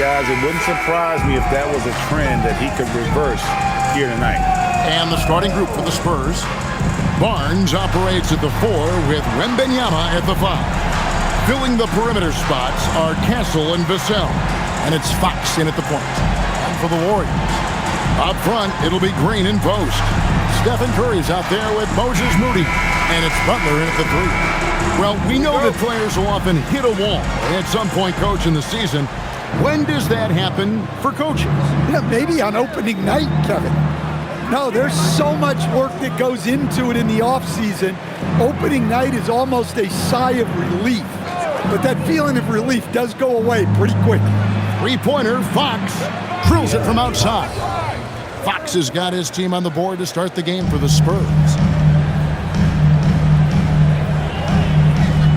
guys, it wouldn't surprise me if that was a trend that he could reverse here tonight. And the starting group for the Spurs. Barnes operates at the 4 with Wembanyama at the 5. Filling the perimeter spots are Castle and Vassell. And it's Fox in at the point. And for the Warriors, up front, it'll be Green in post. Stephen Curry's out there with Moses Moody. And it's Butler in at the 3. Well, we know that players will often hit a wall at some point, Coach, in the season. When does that happen for coaches? Yeah, maybe on opening night, Kevin. No, there's so much work that goes into it in the offseason. Opening night is almost a sigh of relief. But that feeling of relief does go away pretty quick. Three-pointer, Fox drills it from outside. Fox has got his team on the board to start the game for the Spurs.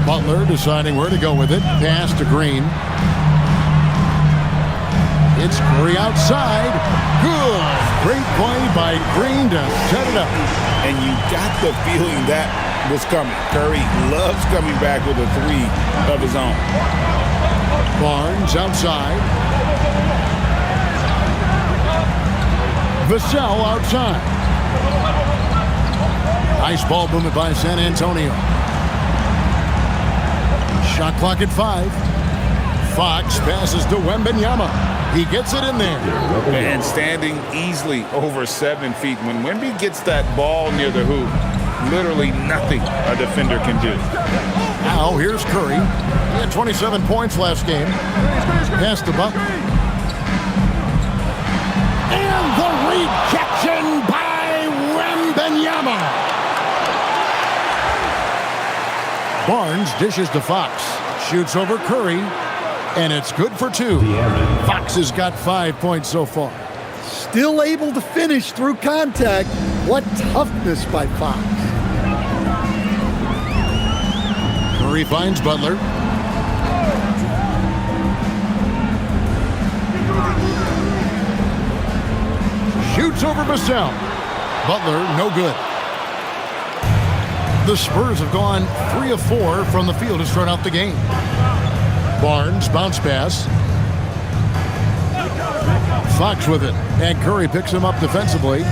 Butler deciding where to go with it. Pass to Green. It's Curry outside. Good. Great play by Green to set it up. And you got the feeling that was coming. Curry loves coming back with a 3 of his own. Barnes outside. Vassell outside. Nice ball movement by San Antonio. Shot clock at 5. Fox passes to Wembanyama. He gets it in there. And standing easily over 7 feet. When Wemby gets that ball near the hoop, literally nothing a defender can do. Now here's Curry. He had 27 points last game. Pass to Butler. And the rejection by Wembanyama. Barnes dishes to Fox. Shoots over Curry. And it's good for 2. Fox has got 5 points so far. Still able to finish through contact. What toughness by Fox. Curry finds Butler. Shoots over Vassell. Butler, no good. The Spurs have gone 3 of 4 from the field to start out the game. Barnes, bounce pass. Fox with it. And Curry picks him up defensively.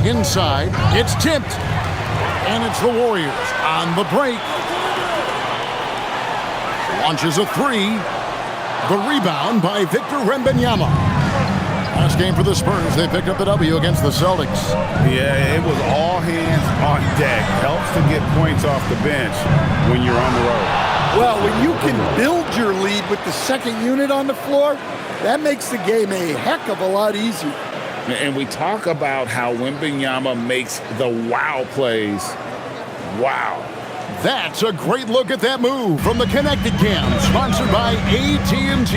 Inside, it's tipped. And it's the Warriors on the break. Launches a 3. The rebound by Victor Wembanyama. Last game for the Spurs, they picked up the W against the Celtics. Yeah, it was all hands on deck. Helps to get points off the bench when you're on the road. Well, when you can build your lead with the second unit on the floor, that makes the game a heck of a lot easier. And we talk about how Wembanyama makes the wow plays. Wow. That's a great look at that move from the Connecticut Cam, sponsored by AT&T.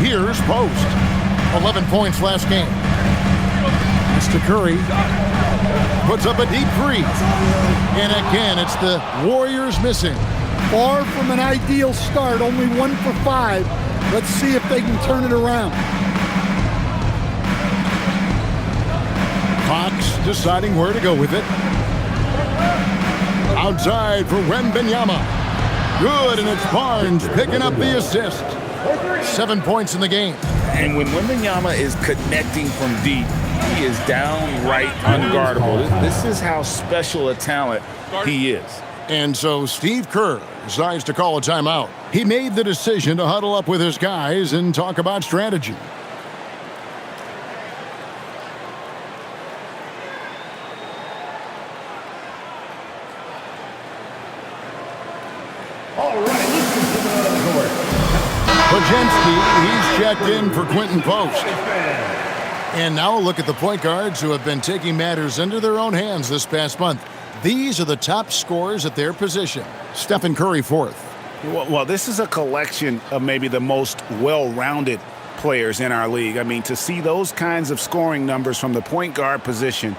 Here's Post. 11 points last game. It's to Curry. Puts up a deep 3. And again, it's the Warriors missing. Far from an ideal start, only 1 for 5. Let's see if they can turn it around. Fox deciding where to go with it. Outside for Wembanyama. Good, and it's Barnes picking up the assist. 7 points in the game. And when Wembanyama is connecting from deep, he is downright unguardable. This is how special a talent he is. And so Steve Kerr decides to call a timeout. He made the decision to huddle up with his guys and talk about strategy. Pajemski, he's checked in for Quentin Post. And now a look at the point guards who have been taking matters into their own hands this past month. These are the top scorers at their position. Stephen Curry, 4th. Well, this is a collection of maybe the most well-rounded players in our league. I mean, to see those kinds of scoring numbers from the point guard position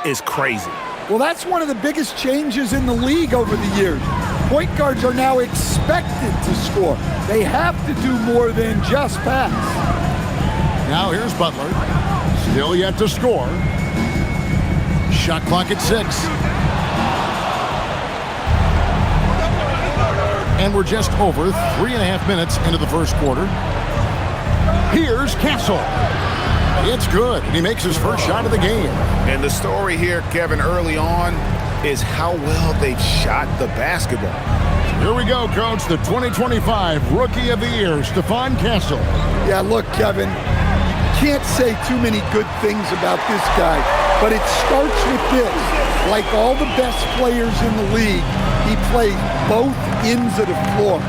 is crazy. Well, that's one of the biggest changes in the league over the years. Point guards are now expected to score. They have to do more than just pass. Now here's Butler. Still yet to score. Shot clock at 6. And we're just over 3.5 minutes into the first quarter. Here's Castle. It's good. He makes his first shot of the game. And the story here, Kevin, early on is how well they shot the basketball. Here we go, Coach. The 2025 Rookie of the Year, Stephon Castle. Yeah, look, Kevin, you can't say too many good things about this guy, but it starts with this. Like all the best players in the league, he plays both ends of the floor.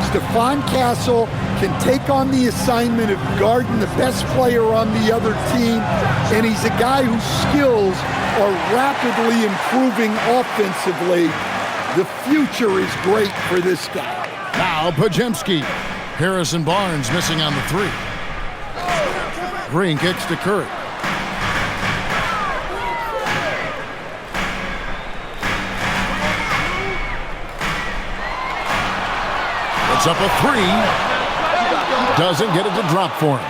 Stephon Castle can take on the assignment of guarding the best player on the other team, and he's a guy whose skills are rapidly improving offensively. The future is great for this guy. Now Pajemski. Harrison Barnes missing on the three. Green kicks to Curry. It's up a three. Doesn't get it to drop for him.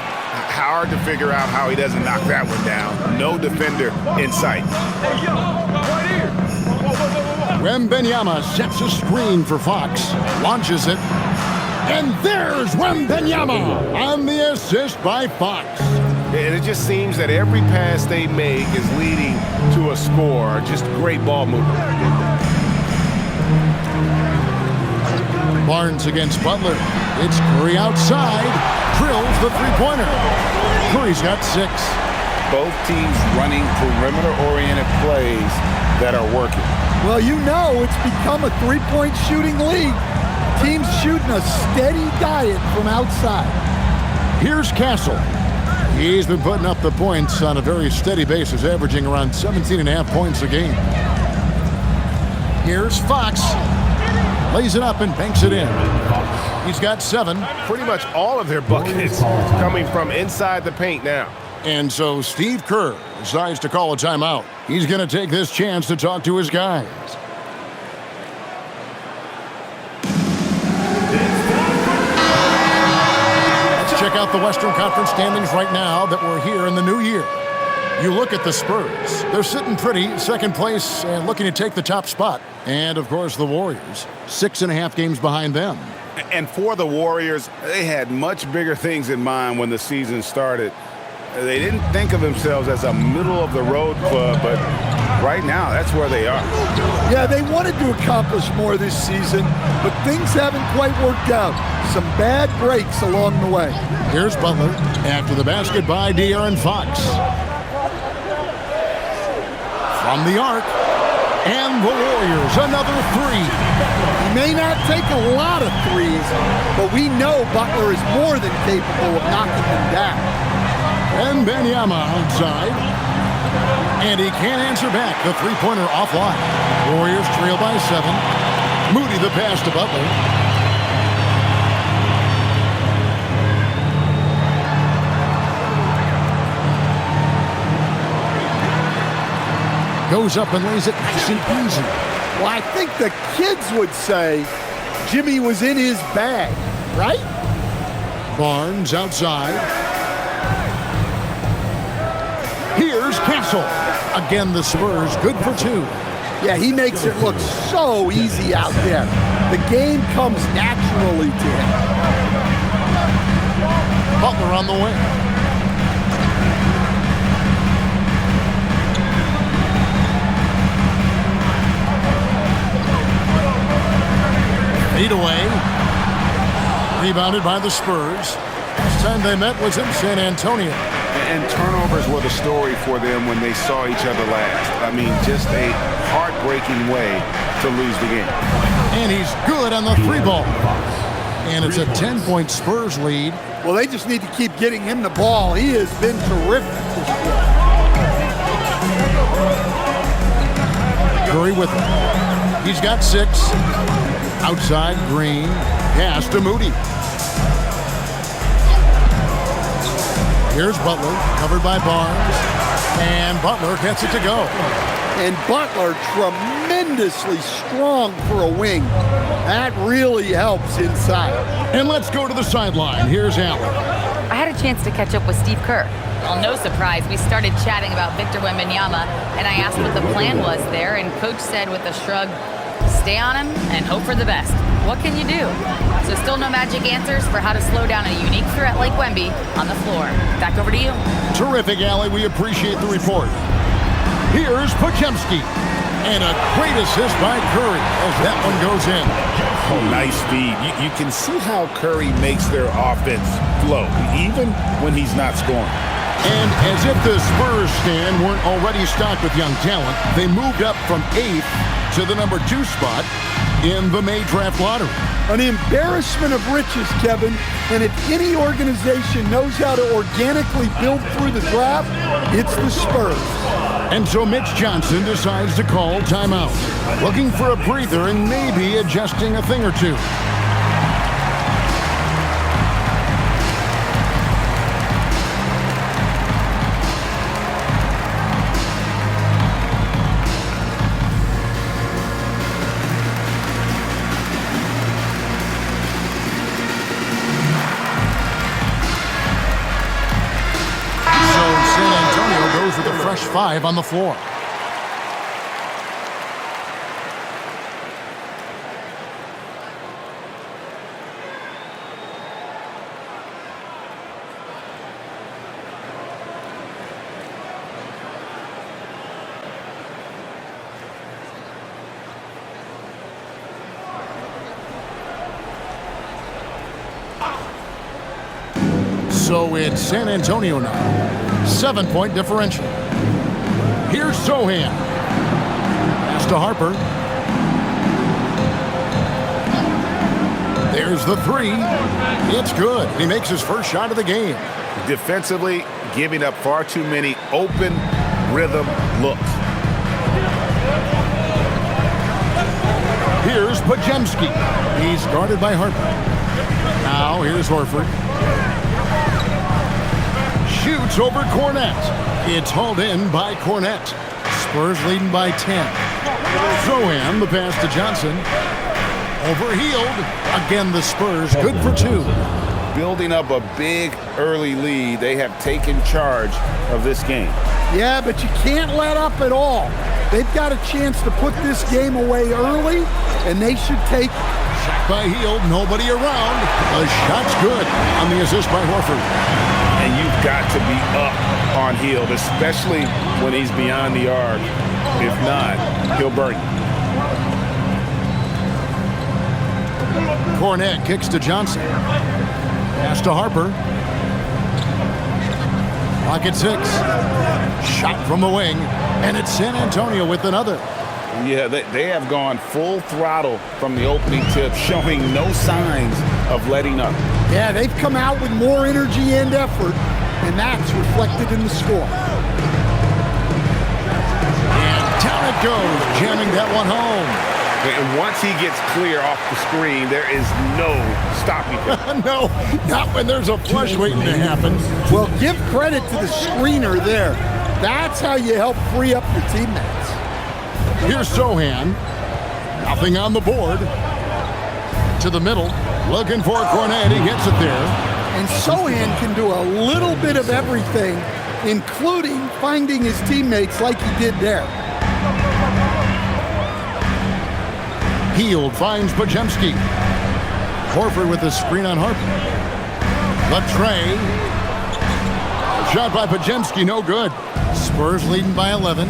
Hard to figure out how he doesn't knock that one down. No defender in sight. Wembanyama sets a screen for Fox. Launches it. And there's Wembanyama on the assist by Fox. And it just seems that every pass they make is leading to a score. Just great ball movement. Barnes against Butler. It's Curry outside. Drills the three-pointer. Curry's got 6. Both teams running perimeter-oriented plays that are working. Well, you know it's become a three-point shooting league. Teams shooting a steady diet from outside. Here's Castle. He's been putting up the points on a very steady basis, averaging around 17.5 points a game. Here's Fox. Lays it up and banks it in. He's got 7. Pretty much all of their buckets coming from inside the paint now. And so Steve Kerr decides to call a timeout. He's going to take this chance to talk to his guys. Let's check out the Western Conference standings right now that we're here in the new year. You look at the Spurs. They're sitting pretty, second place, and looking to take the top spot. And, of course, the Warriors, 6.5 games behind them. And for the Warriors, they had much bigger things in mind when the season started. They didn't think of themselves as a middle-of-the-road club, but right now, that's where they are. Yeah, they wanted to accomplish more this season, but things haven't quite worked out. Some bad breaks along the way. Here's Butler after the basket by De'Aaron Fox. From the arc, and the Warriors, another 3. He may not take a lot of threes, but we know Butler is more than capable of knocking them down. And Wembanyama outside. And he can't answer back. The three-pointer offline. Warriors trail by 7. Moody the pass to Butler. Goes up and lays it nice and easy. Well, I think the kids would say Jimmy was in his bag, right? Barnes outside. Here's Castle. Again, the Spurs good for 2. Yeah, he makes it look so easy out there. The game comes naturally to him. Butler on the wing. Feed away. Rebounded by the Spurs. Last time they met was in San Antonio. And turnovers were the story for them when they saw each other last. I mean, just a heartbreaking way to lose the game. And he's good on the 3-ball. And it's a 10-point Spurs lead. Well, they just need to keep getting him the ball. He has been terrific this year. Curry with him. He's got 6. Outside, Green. Pass to Moody. Here's Butler, covered by Barnes. And Butler gets it to go. And Butler tremendously strong for a wing. That really helps inside. And let's go to the sideline. Here's Allen. I had a chance to catch up with Steve Kerr. Well, no surprise, we started chatting about Victor Wembanyama, and I asked what the plan was there, and Coach said with a shrug, Stay on him and hope for the best. What can you do? So still no magic answers for how to slow down a unique threat like Wemby on the floor. Back over to you. Terrific, Allie. We appreciate the report. Here's Podziemski. And a great assist by Curry as that one goes in. Oh, nice feed. You can see how Curry makes their offense flow, even when he's not scoring. And as if the Spurs stand weren't already stocked with young talent, they moved up from 8th to the number 2 spot in the May draft lottery. An embarrassment of riches, Kevin. And if any organization knows how to organically build through the draft, it's the Spurs. And so Mitch Johnson decides to call timeout, looking for a breather and maybe adjusting a thing or two. With a fresh 5 on the floor. So it's San Antonio now. 7-point differential. Here's Sohan. Pass to Harper. There's the 3. It's good. He makes his first shot of the game. Defensively, giving up far too many open rhythm looks. Here's Podziemski. He's guarded by Harper. Now here's Horford. Shoots over Cornette. It's hauled in by Cornette. Spurs leading by 10. Sohan, the pass to Johnson. Overhealed. Again, the Spurs good for 2. Building up a big early lead. They have taken charge of this game. Yeah, but you can't let up at all. They've got a chance to put this game away early, and they should take it. Shot by Hield, nobody around. The shot's good on the assist by Horford. And you've got to be up on Hield, especially when he's beyond the arc. If not, he'll burn you. Cornette kicks to Johnson. Pass to Harper. Pocket 6. Shot from the wing. And it's San Antonio with another. Yeah, they have gone full throttle from the opening tip, showing no signs of letting up. Yeah, they've come out with more energy and effort, and that's reflected in the score. And down it goes, jamming that one home. And once he gets clear off the screen, there is no stopping him. No, not when there's a flush waiting to happen. Well, give credit to the screener there. That's how you help free up your teammates. Here's Sohan. Nothing on the board. To the middle. Looking for Cornette. He gets it there. And Sohan can do a little bit of everything, including finding his teammates like he did there. Hield finds Podziemski. Horford with the screen on Harper. Latre. Shot by Podziemski, no good. Spurs leading by 11.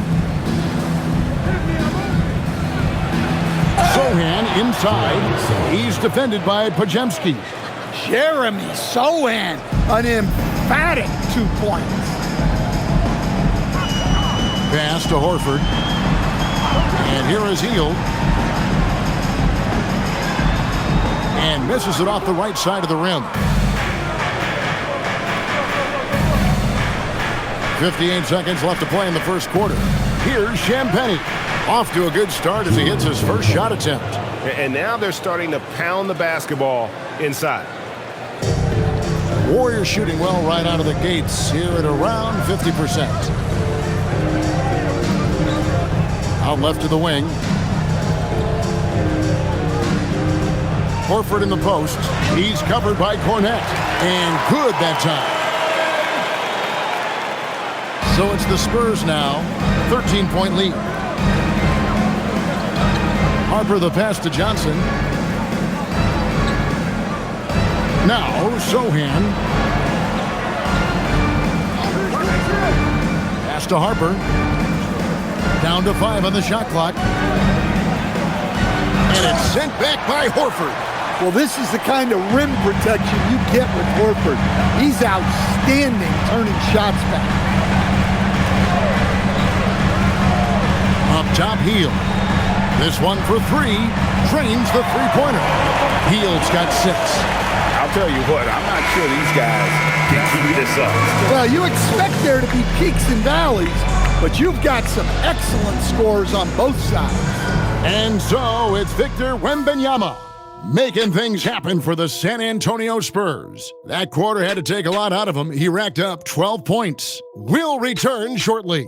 Sohan inside. He's defended by Podziemski. Jeremy Sohan, an emphatic 2 points. Pass to Horford. And here is Hield. And misses it off the right side of the rim. 58 seconds left to play in the first quarter. Here's Champagnie. Off to a good start as he hits his first shot attempt. And now they're starting to pound the basketball inside. Warriors shooting well right out of the gates here at around 50%. Out left to the wing. Horford in the post. He's covered by Cornette. And good that time. So it's the Spurs now. 13-point lead. Harper the pass to Johnson. Now, Sohan. Pass to Harper. Down to 5 on the shot clock. And it's sent back by Horford. Well, this is the kind of rim protection you get with Horford. He's outstanding turning shots back. Up top, Hield. This one for 3. Drains the three-pointer. Hield's got 6. I'll tell you what, I'm not sure these guys can keep this up. Well, you expect there to be peaks and valleys, but you've got some excellent scores on both sides. And so it's Victor Wembanyama making things happen for the San Antonio Spurs. That quarter had to take a lot out of him. He racked up 12 points. We'll return shortly.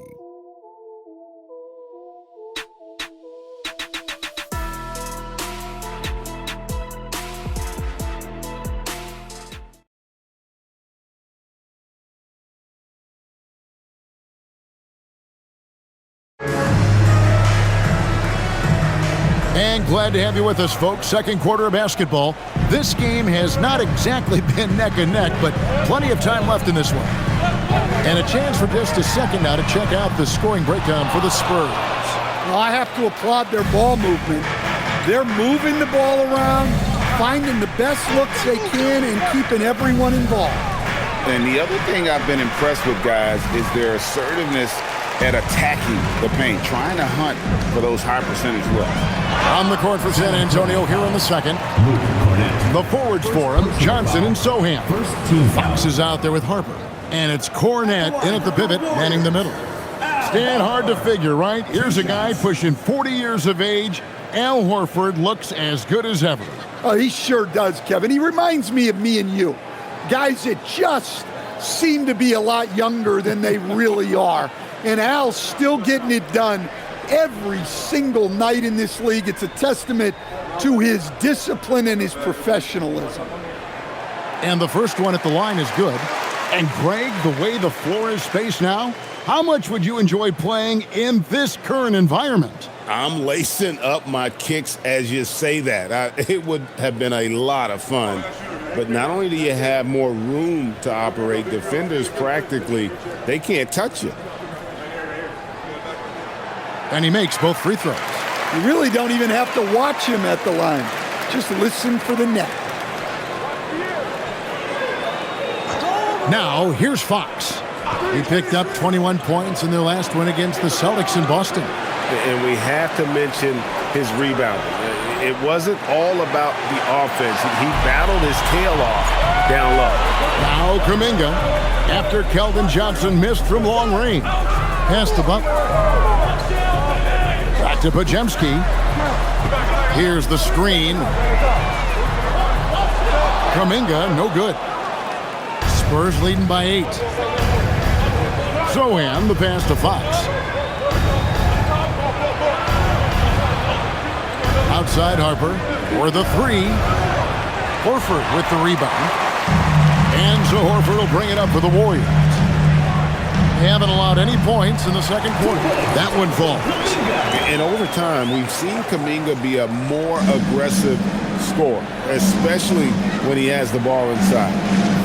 And glad to have you with us, folks. Second quarter of basketball. This game has not exactly been neck and neck, but plenty of time left in this one. And a chance for just a second now to check out the scoring breakdown for the Spurs. Well, I have to applaud their ball movement. They're moving the ball around, finding the best looks they can, and keeping everyone involved. And the other thing I've been impressed with, guys, is their assertiveness at attacking the paint, trying to hunt for those high percentage looks. On the court for San Antonio here in the second. The forwards for him, Johnson and Sohan. Fox is out there with Harper. And it's Cornette in at the pivot, manning the middle. Stand hard to figure, right? Here's a guy pushing 40 years of age. Al Horford looks as good as ever. Oh, he sure does, Kevin. He reminds me of me and you. Guys that just seem to be a lot younger than they really are. And Al's still getting it done every single night in this league. It's a testament to his discipline and his professionalism. And the first one at the line is good. And Greg, the way the floor is spaced now, how much would you enjoy playing in this current environment? I'm lacing up my kicks as you say that. It would have been a lot of fun. But not only do you have more room to operate, defenders practically, they can't touch you. And he makes both free throws. You really don't even have to watch him at the line. Just listen for the net. Now, here's Fox. He picked up 21 points in their last win against the Celtics in Boston. And we have to mention his rebounding. It wasn't all about the offense. He battled his tail off down low. Now Kuminga, after Keldon Johnson missed from long range. Pass to Butler. Back to Podziemski. Here's the screen. Kuminga, no good. Spurs leading by 8. Sohan, the pass to Fox. Outside Harper for the 3. Horford with the rebound. And so Horford will bring it up for the Warriors. They haven't allowed any points in the second quarter. That one falls. And over time, we've seen Kuminga be a more aggressive scorer, especially when he has the ball inside.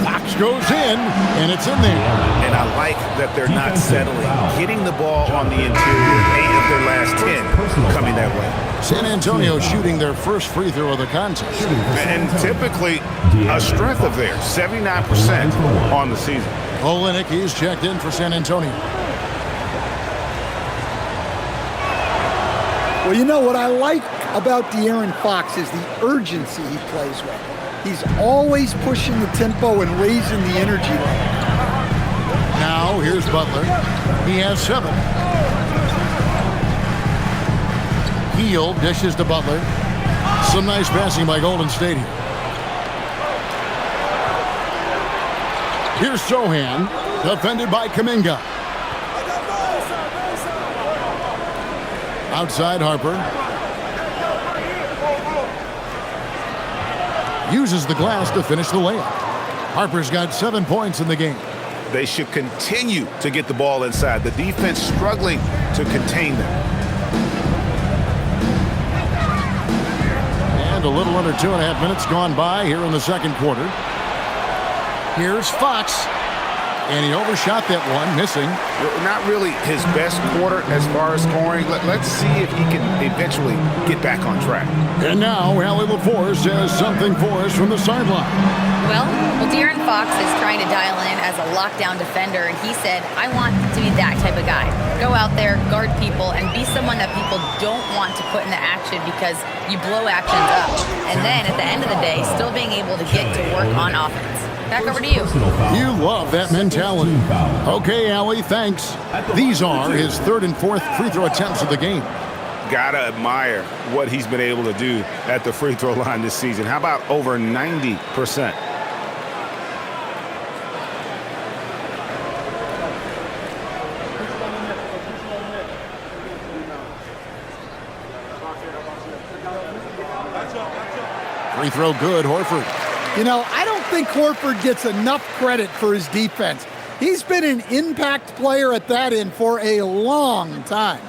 Fox goes in, and it's in there. And I like that they're not settling. Getting the ball on the interior, 8 of their last 10 coming that way. San Antonio shooting their first free throw of the contest. And typically a strength of theirs, 79% on the season. Olynyk, he's checked in for San Antonio. Well, you know what I like about De'Aaron Fox is the urgency he plays with. He's always pushing the tempo and raising the energy level. Now, here's Butler. He has 7. Hield dishes to Butler. Some nice passing by Golden State here. Here's Sohan, defended by Kuminga. Outside Harper. Uses the glass to finish the layup. Harper's got 7 points in the game. They should continue to get the ball inside. The defense struggling to contain them. a little under 2.5 minutes gone by here in the second quarter. Here's Fox. And he overshot that one, missing. Not really his best quarter as far as scoring. Let's see if he can eventually get back on track. And now, Allie LaForce has something for us from the sideline. Well, De'Aaron Fox is trying to dial in as a lockdown defender, and he said, I want to be that type of guy. Go out there, guard people, and be someone that people don't want to put into action because you blow actions up. And then, at the end of the day, still being able to get to work on offense. Back over to you. You love that mentality. Okay, Allie, thanks. These are his third and fourth free throw attempts of the game. Gotta admire what he's been able to do at the free throw line this season. How about over 90%? Free throw good, Horford. You know, I don't think Horford gets enough credit for his defense. He's been an impact player at that end for a long time.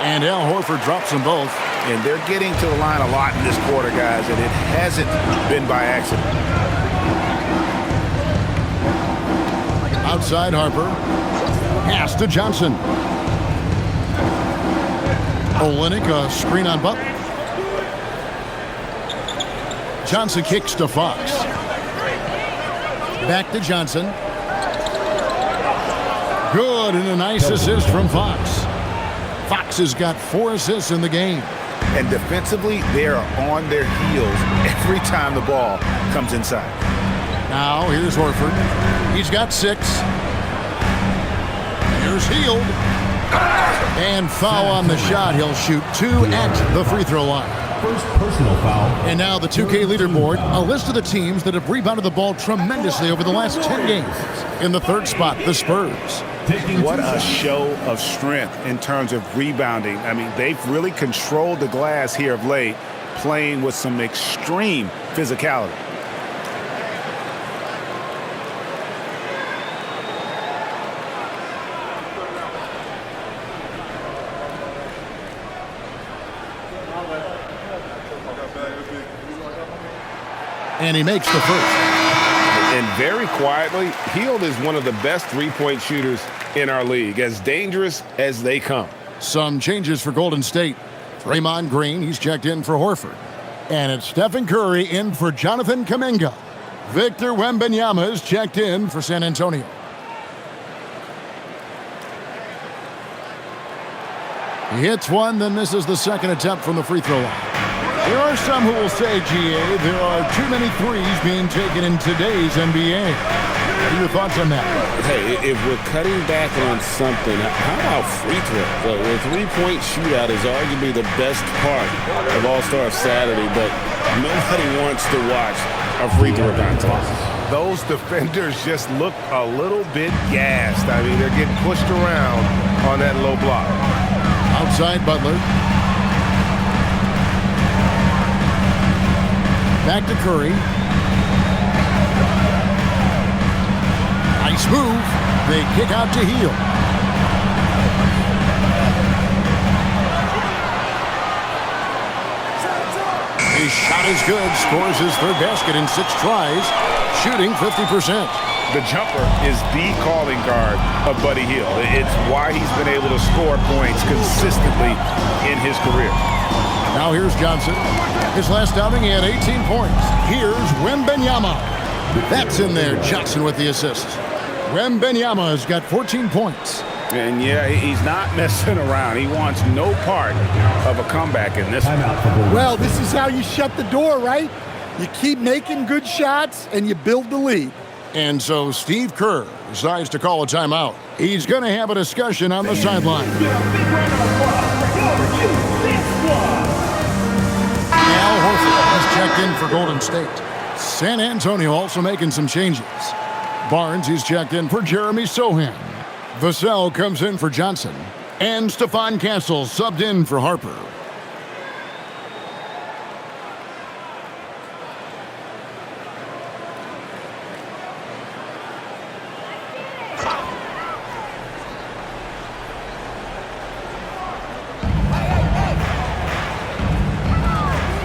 And Al Horford drops them both. And they're getting to the line a lot in this quarter, guys, and it hasn't been by accident. Outside Harper. Pass to Johnson. Olynyk, a screen on Butler. Johnson kicks to Fox. Back to Johnson. Good, and a nice assist from Fox. Fox has got 4 assists in the game. And defensively, they are on their heels every time the ball comes inside. Now, here's Horford. He's got 6. Here's Hield. And foul on the shot. He'll shoot 2 at the free throw line. First personal foul. And now the 2K leaderboard, a list of the teams that have rebounded the ball tremendously over the last 10 games. In the third spot, the Spurs. What a show of strength in terms of rebounding. I mean, they've really controlled the glass here of late, playing with some extreme physicality. And he makes the first. And very quietly, Hield is one of the best three-point shooters in our league, as dangerous as they come. Some changes for Golden State. Draymond Green, he's checked in for Horford. And it's Stephen Curry in for Jonathan Kuminga. Victor Wembanyama is checked in for San Antonio. He hits one, then misses the second attempt from the free throw line. There are some who will say, GA, there are too many threes being taken in today's NBA. What are your thoughts on that? Hey, if we're cutting back on something, how about free throw? The three-point shootout is arguably the best part of All-Star Saturday, but nobody wants to watch a free throw contest. Those defenders just look a little bit gassed. I mean, they're getting pushed around on that low block. Outside Butler. Back to Curry. Nice move. They kick out to Hield. His shot is good. Scores his third basket in 6 tries. Shooting 50%. The jumper is the calling card of Buddy Hield. It's why he's been able to score points consistently in his career. Now here's Johnson. His last outing, he had 18 points. Here's Wembanyama. That's in there. Johnson with the assist. Wembanyama has got 14 points. And yeah, he's not messing around. He wants no part of a comeback in this one. Well, this is how you shut the door, right? You keep making good shots and you build the lead. And so Steve Kerr decides to call a timeout. He's going to have a discussion on the sideline. Al Horford is checked in for Golden State. San Antonio also making some changes. Barnes is checked in for Jeremy Sohan. Vassell comes in for Johnson. And Stephon Castle subbed in for Harper.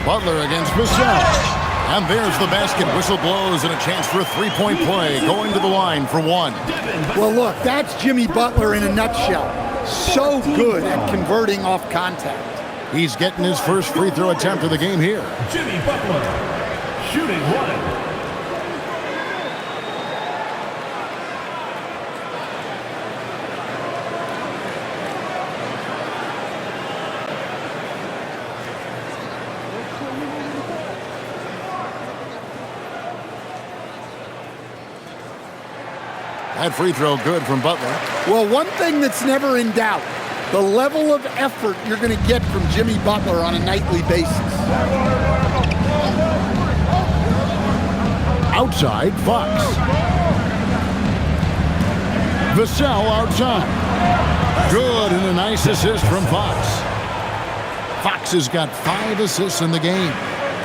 Butler against Vassell. And there's the basket. Whistle blows and a chance for a three-point play. Going to the line for one. Well, look, that's Jimmy Butler in a nutshell. So good at converting off contact. He's getting his first free throw attempt of the game here. Jimmy Butler, shooting one. That free throw good from Butler. Well, one thing that's never in doubt, the level of effort you're going to get from Jimmy Butler on a nightly basis. Outside, Fox. Vassell outside. Good, and a nice assist from Fox. Fox has got 5 assists in the game.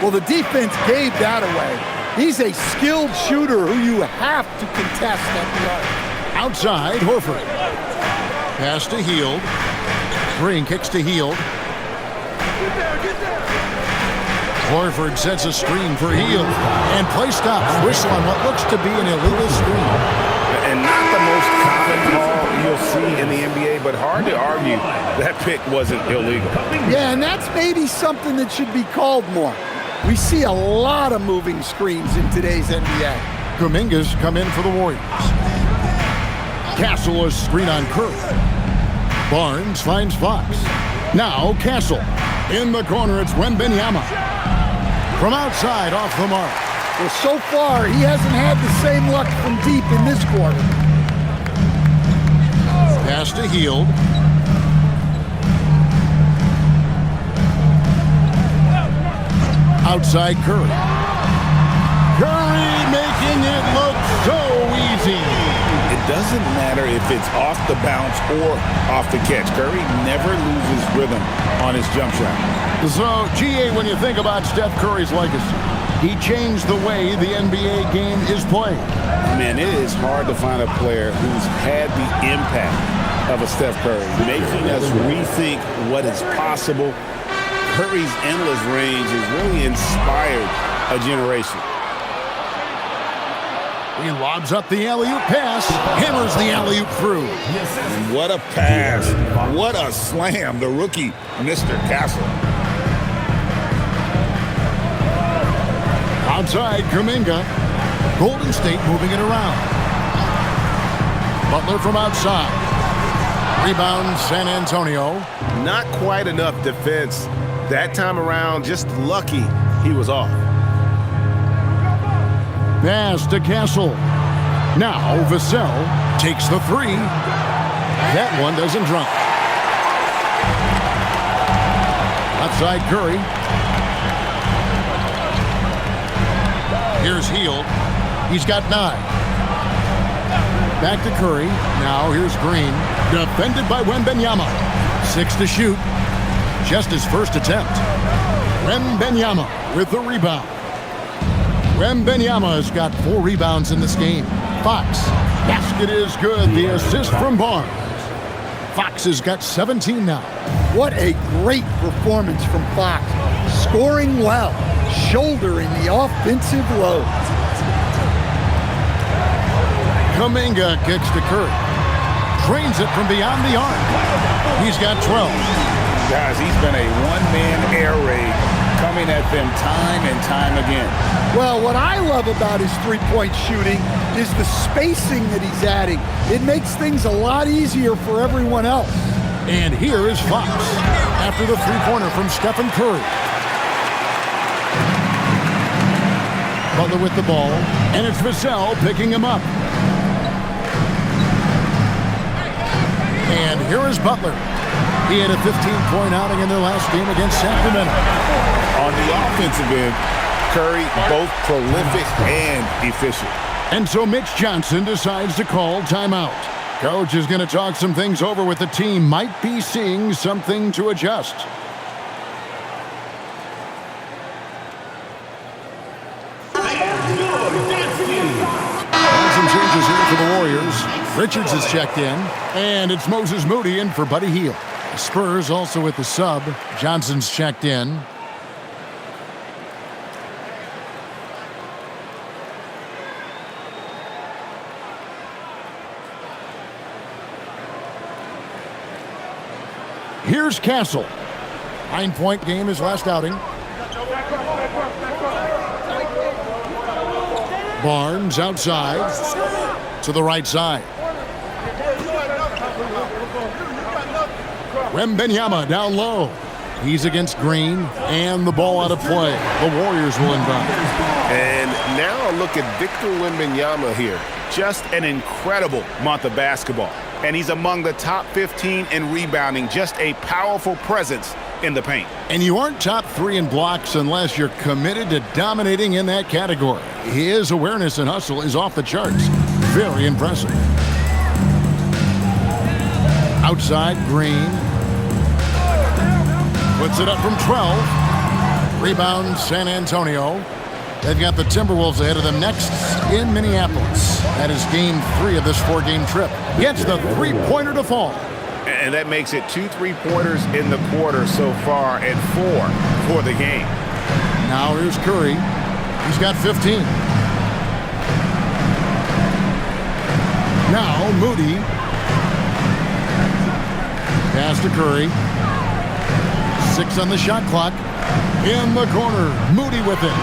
Well, the defense gave that away. He's a skilled shooter who you have to contest at the arc. Outside, Horford. Pass to Hield. Green kicks to Hield. Horford sets a screen for Hield. And play stops. Whistle on what looks to be an illegal screen. And not the most common call you'll see in the NBA, but hard to argue that pick wasn't illegal. Yeah, and that's maybe something that should be called more. We see a lot of moving screens in today's NBA. Kuminga's come in for the Warriors. Castle is screen on Curry. Barnes finds Fox. Now Castle. In the corner, it's Wembanyama. From outside, off the mark. Well, so far, he hasn't had the same luck from deep in this quarter. Pass to Hield. Outside Curry. Curry making it look so easy. It doesn't matter if it's off the bounce or off the catch. Curry never loses rhythm on his jump shot. So, GA, when you think about Steph Curry's legacy, he changed the way the NBA game is played. Man, it is hard to find a player who's had the impact of a Steph Curry, making us rethink what is possible. Curry's endless range has really inspired a generation. He lobs up the alley-oop pass, hammers the alley-oop through. What a pass. What a slam. The rookie, Mr. Castle. Outside, Kuminga. Golden State moving it around. Butler from outside. Rebound, San Antonio. Not quite enough defense. That time around, just lucky he was off. Pass to Castle. Now Vassell takes the three. That one doesn't drop. Outside Curry. Here's Hield. He's got 9. Back to Curry. Now here's Green. Defended by Wembanyama. 6 to shoot. Just his first attempt. Wembanyama with the rebound. Wembanyama has got 4 rebounds in this game. Fox. Basket is good. The assist from Barnes. Fox has got 17 now. What a great performance from Fox. Scoring well. Shouldering the offensive load. Kuminga kicks to Curry. Drains it from beyond the arc. He's got 12. Guys, he's been a one-man air raid coming at them time and time again. Well, what I love about his three-point shooting is the spacing that he's adding. It makes things a lot easier for everyone else. And here is Fox after the three-pointer from Stephen Curry. Butler with the ball, and it's Vassell picking him up. And here is Butler. He had a 15-point outing in their last game against Sacramento. On the offensive end, Curry both prolific and efficient. And so Mitch Johnson decides to call timeout. Coach is going to talk some things over with the team. Might be seeing something to adjust. Some changes here for the Warriors. Richards is checked in, and it's Moses Moody in for Buddy Hield. The Spurs also with the sub. Johnson's checked in. Here's Castle. 9-point game his last outing. Barnes outside to the right side. Wembanyama down low. He's against Green, and the ball out of play. The Warriors will inbound. And now look at Victor Wembanyama here. Just an incredible month of basketball. And he's among the top 15 in rebounding. Just a powerful presence in the paint. And you aren't top 3 in blocks unless you're committed to dominating in that category. His awareness and hustle is off the charts. Very impressive. Outside, Green. Puts it up from 12. Rebound, San Antonio. They've got the Timberwolves ahead of them next in Minneapolis. That is game 3 of this 4-game trip. Gets the three-pointer to fall. And that makes it 2 3-pointers in the quarter so far and 4 for the game. Now here's Curry. He's got 15. Now Moody. Pass to Curry. 6 on the shot clock. In the corner, Moody with it.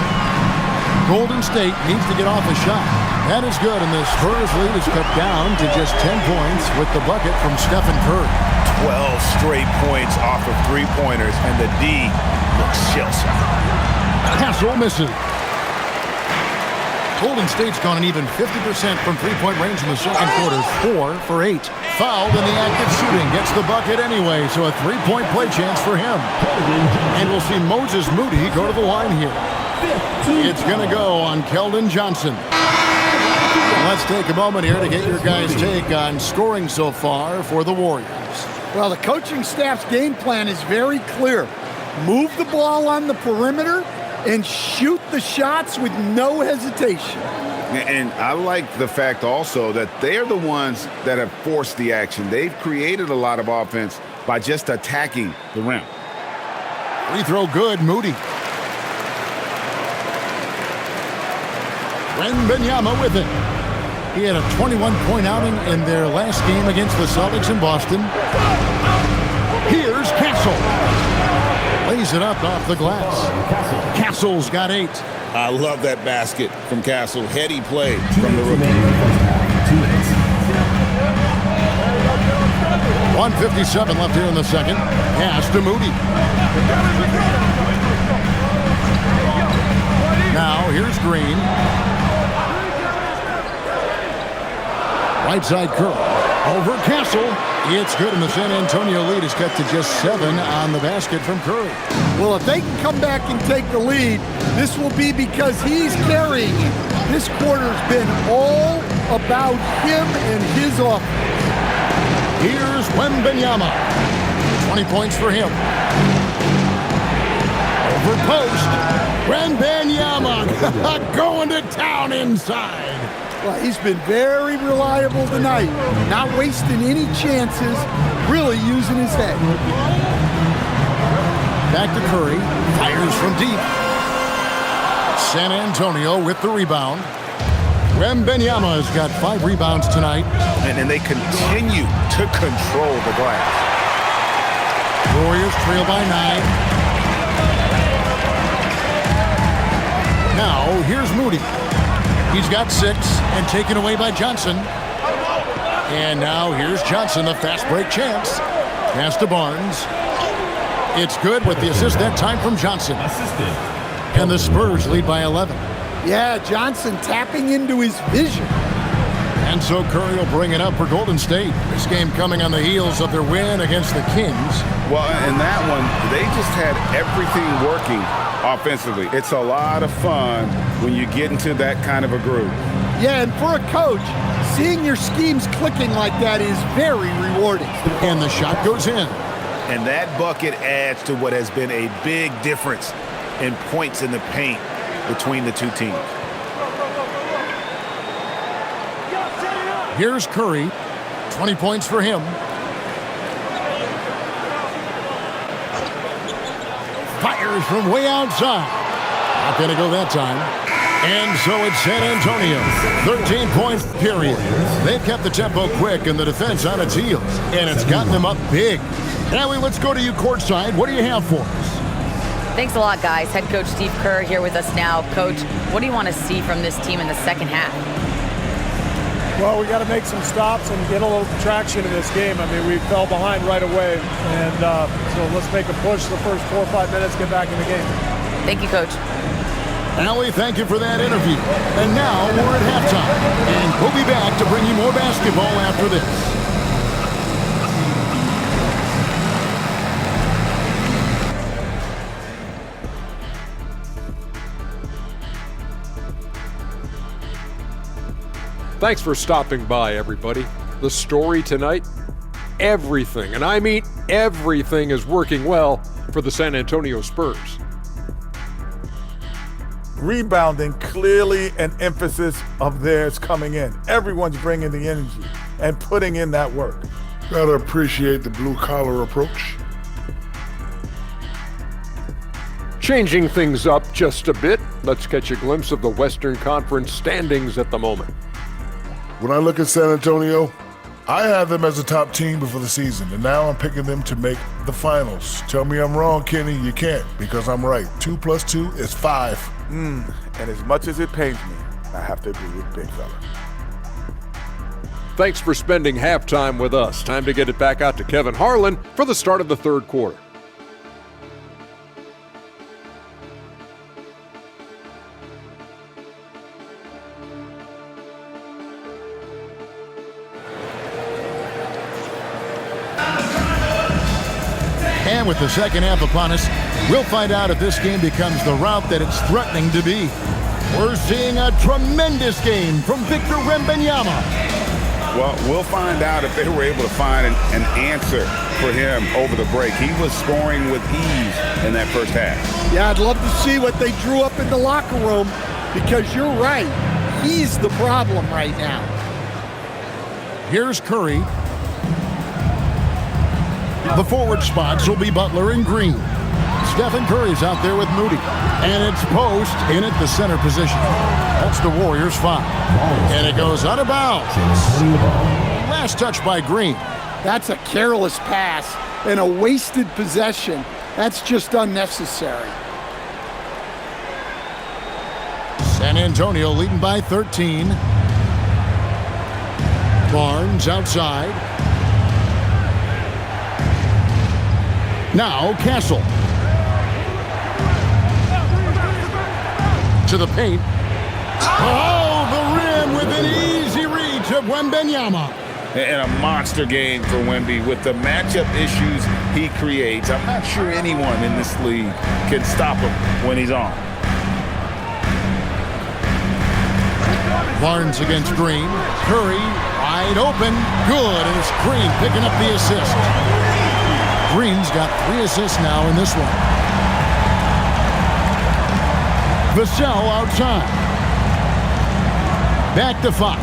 Golden State needs to get off a shot. That is good, and the Spurs lead is cut down to just 10 points with the bucket from Stephen Curry. 12 straight points off of 3-pointers, and the D looks shell-shocked. Castle misses. Golden State's gone an even 50% from three-point range in the second quarter. 4 for 8. Fouled in the act of shooting. Gets the bucket anyway, so a 3-point play chance for him. And we'll see Moses Moody go to the line here. It's going to go on Keldon Johnson. Let's take a moment here to get your guys' take on scoring so far for the Warriors. Well, the coaching staff's game plan is very clear. Move the ball on the perimeter and shoot the shots with no hesitation. And I like the fact also that they're the ones that have forced the action. They've created a lot of offense by just attacking the rim. Free throw good, Moody. Wembanyama with it. He had a 21-point outing in their last game against the Celtics in Boston. Here's Castle. Lays it up off the glass. Castle's got 8. I love that basket from Castle. Heady play from the rookie. 1:57 left here in the second. Pass to Moody. Now here's Green. Right side Curry. Over Castle. It's good, and the San Antonio lead is cut to just 7 on the basket from Curry. Well, if they can come back and take the lead, this will be because he's carrying it. This quarter's been all about him and his offense. Here's Wembanyama. 20 points for him. Over post. Wembanyama going to town inside. Well, he's been very reliable tonight. Not wasting any chances, really using his head. Back to Curry. Fires from deep. San Antonio with the rebound. Wembanyama has got 5 rebounds tonight. And they continue to control the glass. Warriors trail by 9. Now, here's Moody. He's got 6 and taken away by Johnson. And now here's Johnson, the fast break chance. Pass to Barnes. It's good with the assist that time from Johnson. And the Spurs lead by 11. Yeah, Johnson tapping into his vision. And so Curry will bring it up for Golden State. This game coming on the heels of their win against the Kings. Well, in that one, they just had everything working offensively. It's a lot of fun when you get into that kind of a groove. Yeah, and for a coach, seeing your schemes clicking like that is very rewarding. And the shot goes in. And that bucket adds to what has been a big difference in points in the paint between the two teams. Here's Curry. 20 points for him. Fires from way outside. Not going to go that time. And so it's San Antonio. 13-point period. They've kept the tempo quick and the defense on its heels. And it's gotten them up big. Allie, let's go to you courtside. What do you have for us? Thanks a lot, guys. Head coach Steve Kerr here with us now. Coach, what do you want to see from this team in the second half? Well, we got to make some stops and get a little traction in this game. I mean, we fell behind right away, and so let's make a push the first 4 or 5 minutes, get back in the game. Thank you, Coach. Allie, thank you for that interview. And now we're at halftime, and we'll be back to bring you more basketball after this. Thanks for stopping by, everybody. The story tonight, everything, and I mean everything, is working well for the San Antonio Spurs. Rebounding, clearly an emphasis of theirs coming in. Everyone's bringing the energy and putting in that work. Gotta appreciate the blue-collar approach. Changing things up just a bit, let's catch a glimpse of the Western Conference standings at the moment. When I look at San Antonio, I had them as a top team before the season, and now I'm picking them to make the finals. Tell me I'm wrong, Kenny. You can't, because I'm right. 2 + 2 is 5. And as much as it pains me, I have to agree with Big Fella. Thanks for spending halftime with us. Time to get it back out to Kevin Harlan for the start of the third quarter. And with the second half upon us, we'll find out if this game becomes the route that it's threatening to be. We're seeing a tremendous game from Victor Wembanyama. Well, we'll find out if they were able to find an answer for him over the break. He was scoring with ease in that first half. Yeah, I'd love to see what they drew up in the locker room, because you're right. He's the problem right now. Here's Curry. The forward spots will be Butler and Green. Stephen Curry's out there with Moody. And it's Post in at the center position. That's the Warriors' 5. And it goes out of bounds. Last touch by Green. That's a careless pass and a wasted possession. That's just unnecessary. San Antonio leading by 13. Barnes outside. Now Castle. To the paint. Oh, the rim with an easy reach of Wembanyama. And a monster game for Wemby with the matchup issues he creates. I'm not sure anyone in this league can stop him when he's on. Barnes against Green. Curry wide open. Good, and it's Green picking up the assist. Green's got 3 assists now in this one. Vassell outside. Back to Fox.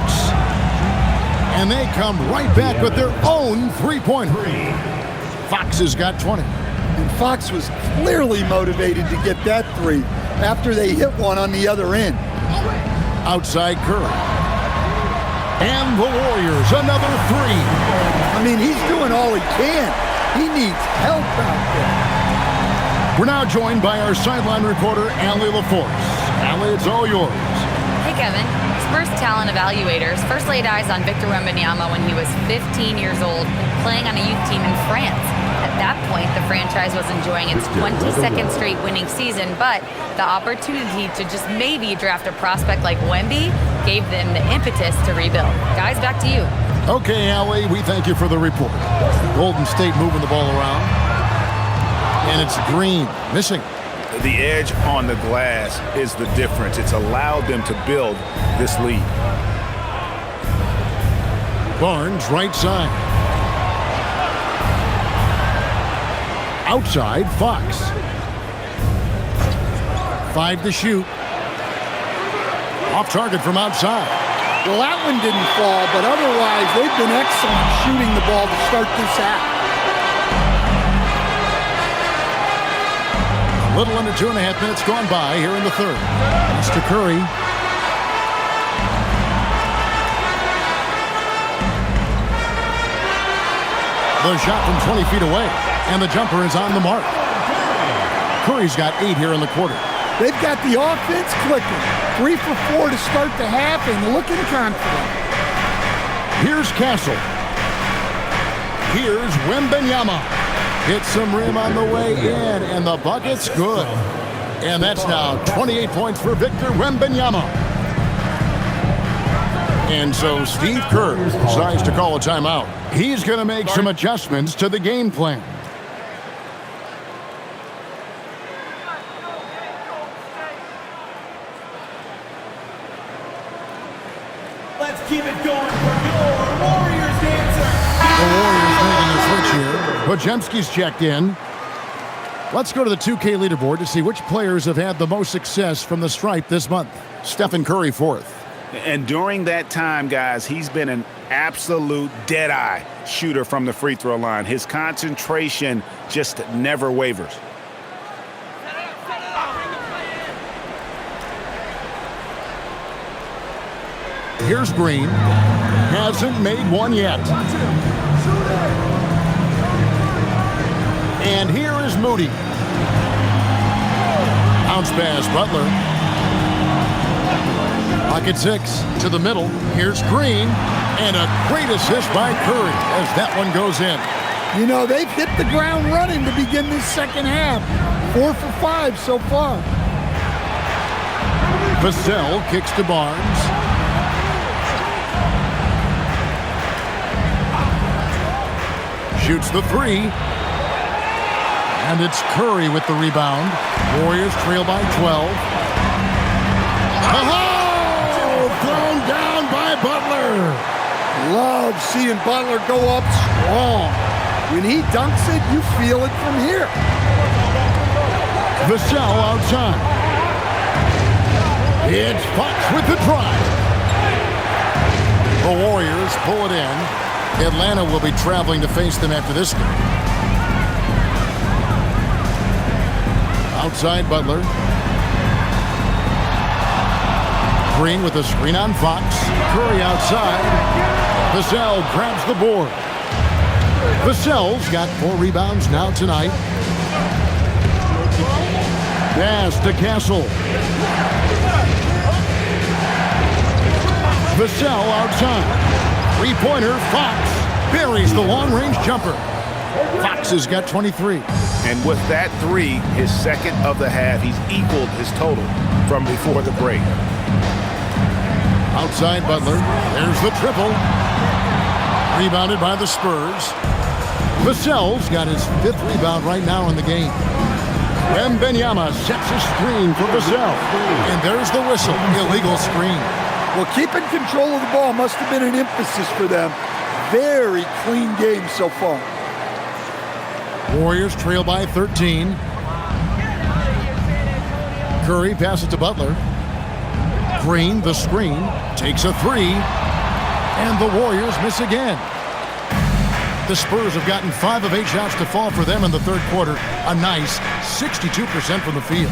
And they come right back with their own three-pointer. Fox has got 20. And Fox was clearly motivated to get that 3 after they hit one on the other end. Outside Curry. And the Warriors, another 3. I mean, he's doing all he can. He needs help out there. We're now joined by our sideline reporter, Allie LaForce. Allie, it's all yours. Hey, Kevin. Spurs talent evaluators first laid eyes on Victor Wembanyama when he was 15 years old, playing on a youth team in France. At that point, the franchise was enjoying its 22nd straight winning season, but the opportunity to just maybe draft a prospect like Wemby gave them the impetus to rebuild. Guys, back to you. Okay, Allie, we thank you for the report. Golden State moving the ball around. And it's Green, missing. The edge on the glass is the difference. It's allowed them to build this lead. Barnes, right side. Outside, Fox. 5 to shoot. Off target from outside. Well, that one didn't fall, but otherwise, they've been excellent shooting the ball to start this half. A little under 2.5 minutes gone by here in the third. Pass to Curry. The shot from 20 feet away. And the jumper is on the mark. Curry's got 8 here in the quarter. They've got the offense clicking. 3 for 4 to start the half and looking confident. Here's Castle. Here's Wembanyama. Hits some rim on the way in, and the bucket's good. And that's now 28 points for Victor Wembanyama. And so Steve Kerr decides to call a timeout. He's going to make some adjustments to the game plan. Let's keep it going for your Warriors dancer. The Warriors making a switch here. Podziemski's checked in. Let's go to the 2K leaderboard to see which players have had the most success from the stripe this month. Stephen Curry 4th. And during that time, guys, he's been an absolute dead-eye shooter from the free throw line. His concentration just never wavers. Here's Green. Hasn't made one yet. And here is Moody. Bounce pass, Butler. Pocket 6 to the middle. Here's Green. And a great assist by Curry as that one goes in. You know, they've hit the ground running to begin this second half. 4 for 5 so far. Vassell kicks to Barnes. Shoots the 3. And it's Curry with the rebound. Warriors trail by 12. Oh! Thrown down by Butler. Love seeing Butler go up strong. When he dunks it, you feel it from here. Vassell outside. It's Fox with the drive. The Warriors pull it in. Atlanta will be traveling to face them after this game. Outside Butler. Green with a screen on Fox. Curry outside. Vassell grabs the board. Vassell's got 4 rebounds now tonight. Pass to Castle. Vassell outside. 3-pointer, Fox buries the long-range jumper. Fox has got 23. And with that 3, his second of the half, he's equaled his total from before the break. Outside Butler. There's the triple. Rebounded by the Spurs. Vassell's got his 5th rebound right now in the game. Wembanyama sets a screen for Vassell. And there's the whistle. Illegal screen. Well, keeping control of the ball must have been an emphasis for them. Very clean game so far. Warriors trail by 13. Curry passes to Butler. Green, the screen, takes a 3. And the Warriors miss again. The Spurs have gotten 5 of 8 shots to fall for them in the third quarter. A nice 62% from the field.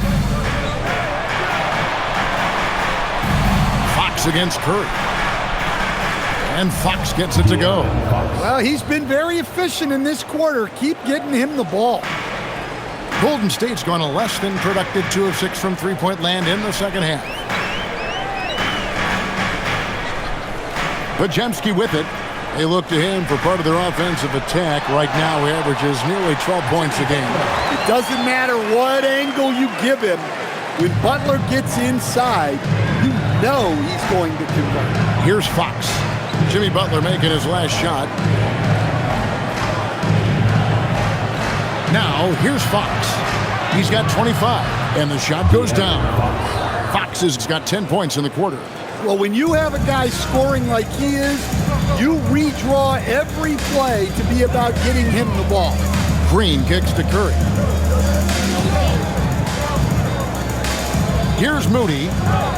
Fox against Curry. And Fox gets it to go. Well, he's been very efficient in this quarter. Keep getting him the ball. Golden State's gone a less than productive 2 of 6 from three-point land in the second half. Podziemski with it. They look to him for part of their offensive attack. Right now, he averages nearly 12 points a game. It doesn't matter what angle you give him. When Butler gets inside, you know he's going to convert. Here's Fox. Jimmy Butler making his last shot. Now, here's Fox. He's got 25, and the shot goes down. Fox has got 10 points in the quarter. Well, when you have a guy scoring like he is, you redraw every play to be about getting him the ball. Green kicks to Curry. Here's Moody.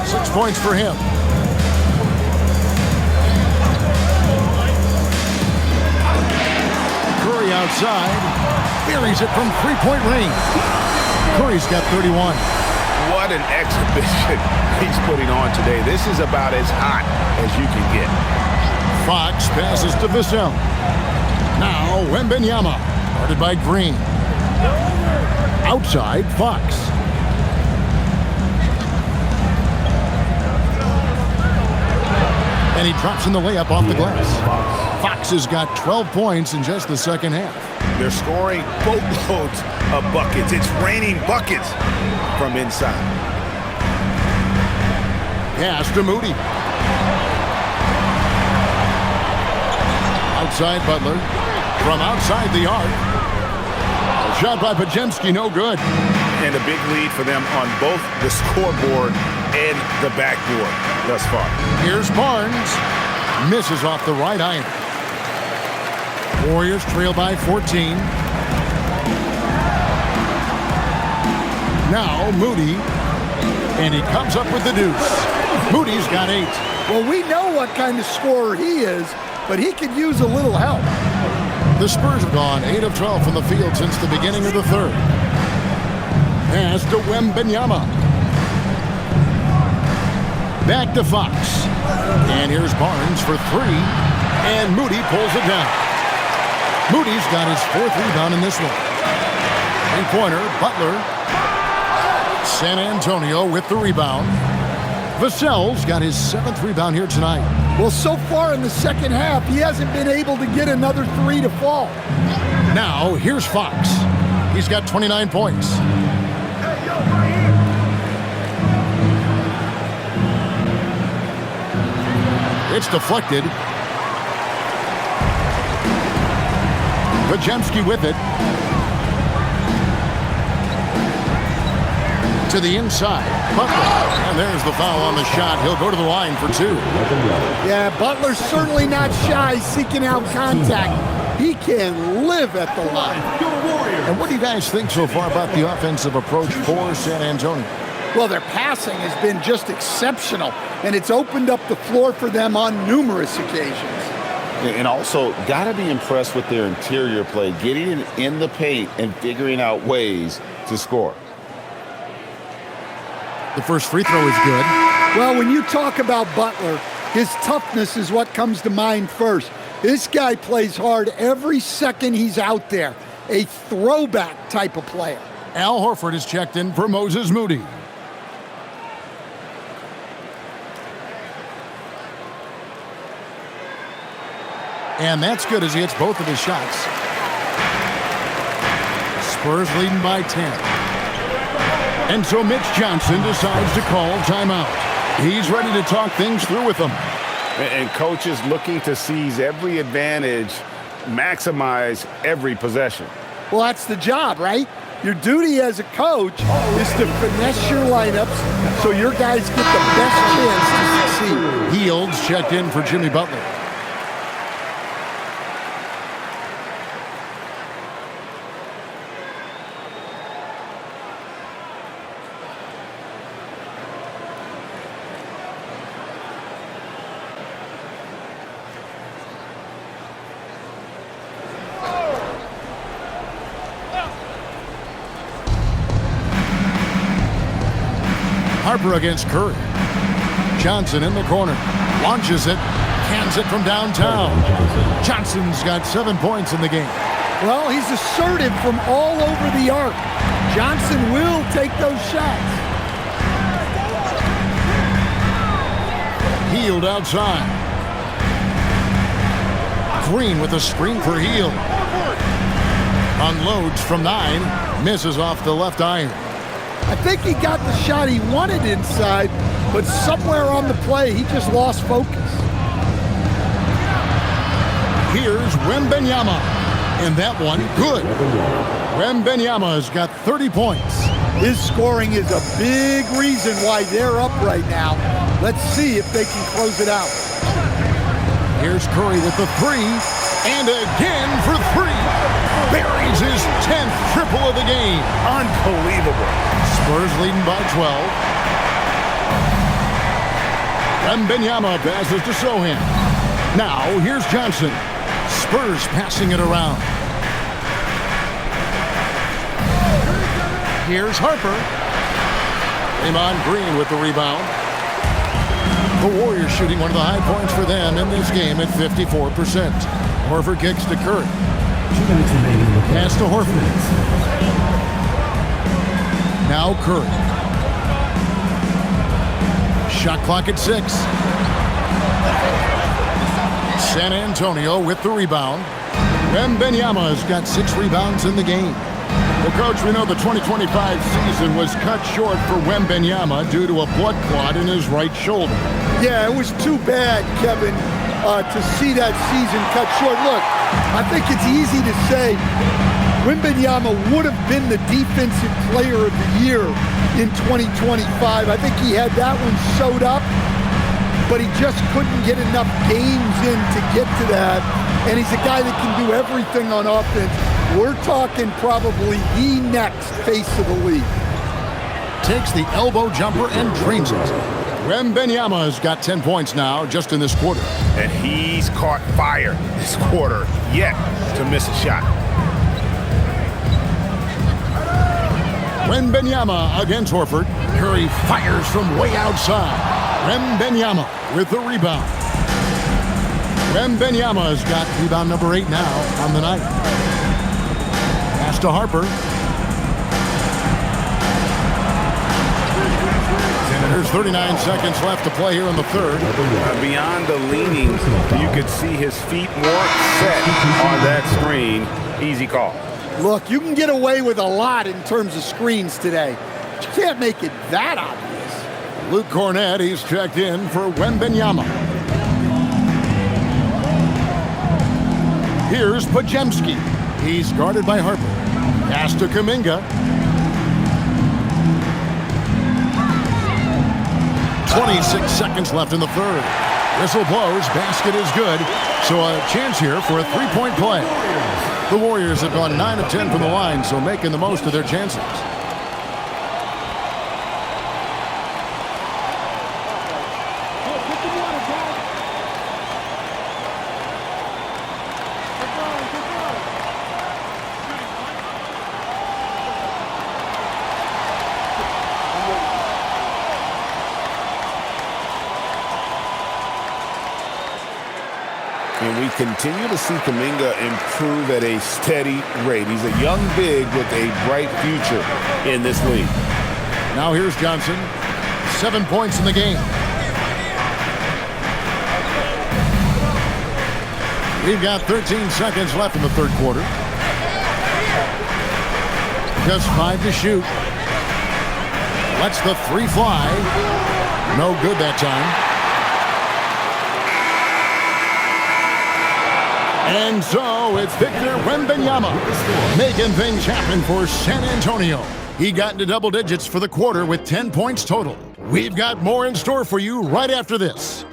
6 points for him. Curry outside. Buries it from three-point range. Curry's got 31. What an exhibition he's putting on today. This is about as hot as you can get. Fox passes to Vassell. Now Wembanyama. Guarded by Green. Outside, Fox. And he drops in the layup off the glass. Fox has got 12 points in just the second half. They're scoring boatloads of buckets. It's raining buckets from inside. Pass to Moody. Outside Butler. From outside the arc. A shot by Pajemski, no good. And a big lead for them on both the scoreboard and the backboard thus far. Here's Barnes. Misses off the right iron. Warriors trail by 14. Now Moody. And he comes up with the deuce. Moody's got 8. Well, we know what kind of scorer he is, but he could use a little help. The Spurs have gone 8 of 12 from the field since the beginning of the third. Pass to Wembanyama. Back to Fox. And here's Barnes for 3. And Moody pulls it down. Moody's got his 4th rebound in this one. 3-pointer, Butler. San Antonio with the rebound. Vassell's got his 7th rebound here tonight. Well, so far in the second half, he hasn't been able to get another 3 to fall. Now, here's Fox. He's got 29 points. It's deflected. Pajemski with it. To the inside. Butler. And there's the foul on the shot. He'll go to the line for 2. Yeah, Butler's certainly not shy seeking out contact. He can live at the line. And what do you guys think so far about the offensive approach for San Antonio? Well, their passing has been just exceptional, and it's opened up the floor for them on numerous occasions. And also, got to be impressed with their interior play, getting in the paint and figuring out ways to score. The first free throw is good. Well, when you talk about Butler, his toughness is what comes to mind first. This guy plays hard every second he's out there. A throwback type of player. Al Horford is checked in for Moses Moody. And that's good as he hits both of his shots. Spurs leading by 10. And so Mitch Johnson decides to call timeout. He's ready to talk things through with them. And coach is looking to seize every advantage, maximize every possession. Well, that's the job, right? Your duty as a coach is to finesse your lineups so your guys get the best chance to succeed. Heald's checked in for Jimmy Butler. Harper against Curry. Johnson in the corner. Launches it. Cans it from downtown. Johnson's got 7 points in the game. Well, he's assertive from all over the arc. Johnson will take those shots. Hield outside. Green with a screen for Hield. Unloads from 9. Misses off the left iron. I think he got the shot he wanted inside, but somewhere on the play, he just lost focus. Here's Wembanyama. And that one, good. Wembanyama has got 30 points. His scoring is a big reason why they're up right now. Let's see if they can close it out. Here's Curry with the 3. And again for 3. Buries his 10th triple of the game. Unbelievable. Spurs leading by 12. Wembanyama passes to Sohan. Now here's Johnson. Spurs passing it around. Here's Harper. Draymond Green with the rebound. The Warriors shooting one of the high points for them in this game at 54%. Horford kicks to Curry. Pass to Horford. Now Curry. Shot clock at 6. San Antonio with the rebound. Wembanyama's got 6 rebounds in the game. Well, Coach, we know the 2025 season was cut short for Wembanyama due to a blood clot in his right shoulder. Yeah, it was too bad, Kevin, to see that season cut short. Look, I think it's easy to say Wembanyama would have been the defensive player of the year in 2025. I think he had that one sewed up, but he just couldn't get enough games in to get to that. And he's a guy that can do everything on offense. We're talking probably the next face of the league. Takes the elbow jumper and drains it. Wembanyama's got 10 points now just in this quarter. And he's caught fire this quarter, yet to miss a shot. Wembanyama against Horford. Curry fires from way outside. Wembanyama with the rebound. Wembanyama's got rebound number 8 now on the night. Pass to Harper. There's 39 seconds left to play here in the third. Beyond the leaning, you could see his feet weren't set on that screen. Easy call. Look, you can get away with a lot in terms of screens today. But you can't make it that obvious. Luke Cornett, he's checked in for Wembanyama. Here's Pajemski. He's guarded by Harper. Pass to Kuminga. 26 seconds left in the third. Whistle blows, basket is good. So a chance here for a three-point play. The Warriors have gone 9 of 10 from the line, so making the most of their chances. And we continue to see Kuminga improve at a steady rate. He's a young big with a bright future in this league. Now here's Johnson. 7 points in the game. We've got 13 seconds left in the third quarter. Just 5 to shoot. Lets the 3 fly. No good that time. And so it's Victor Wembanyama making things happen for San Antonio. He got into double digits for the quarter with 10 points total. We've got more in store for you right after this.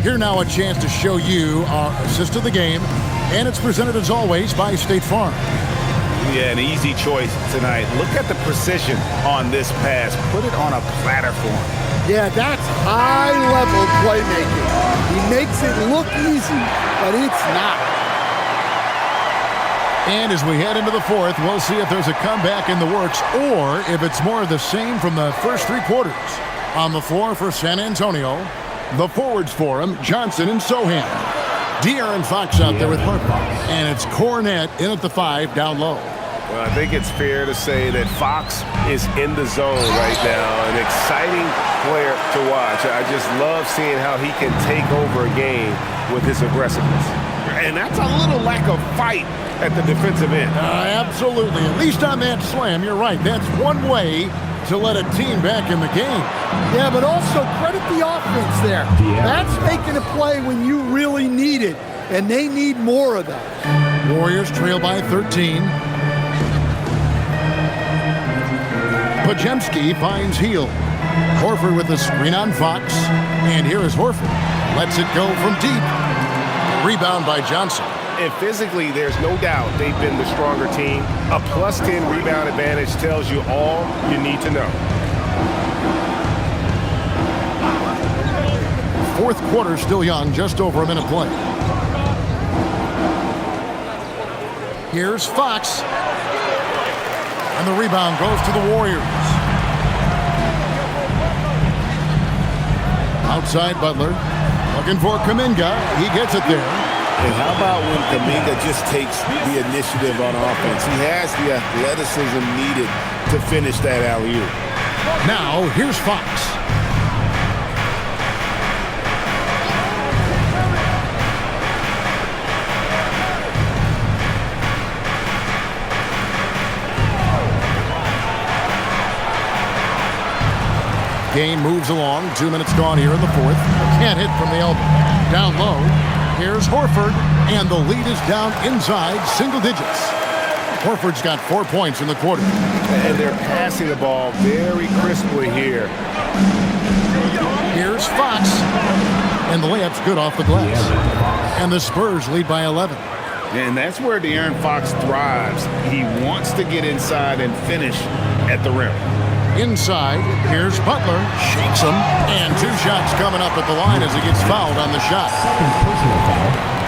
Here now a chance to show you our assist of the game, and it's presented as always by State Farm. Yeah, an easy choice tonight. Look at the precision on this pass. Put it on a platter for him. Yeah, that's high-level playmaking. He makes it look easy, but it's not. And as we head into the fourth, we'll see if there's a comeback in the works or if it's more of the same from the first 3 quarters. On the floor for San Antonio, the forwards for him, Johnson and Sohan. De'Aaron Fox out there with Harper. And it's Cornett in at the 5 down low. Well, I think it's fair to say that Fox is in the zone right now. An exciting player to watch. I just love seeing how he can take over a game with his aggressiveness. And that's a little lack of fight at the defensive end. Absolutely. At least on that slam, you're right. That's one way to let a team back in the game. Yeah, but also credit the offense there. That's making a play when you really need it, and they need more of that. Warriors trail by 13. Pajemski finds Heel. Horford with the screen on Fox. And here is Horford. Lets it go from deep. Rebound by Johnson. And physically, there's no doubt they've been the stronger team. A plus 10 rebound advantage tells you all you need to know. fourth quarter still young, just over a minute play. Here's Fox. And the rebound goes to the Warriors. Outside Butler. Looking for Kuminga. He gets it there. And how about when Kuminga just takes the initiative on offense? He has the athleticism needed to finish that alley-oop. Now, here's Fox. Game moves along. 2 minutes gone here in the fourth. Can't hit from the elbow. Down low. Here's Horford. And the lead is down inside single digits. Horford's got 4 points in the quarter. And they're passing the ball very crisply here. Here's Fox. And the layup's good off the glass. And the Spurs lead by 11. And that's where De'Aaron Fox thrives. He wants to get inside and finish at the rim. Inside, here's Butler, shakes him, and 2 shots coming up at the line as he gets fouled on the shot.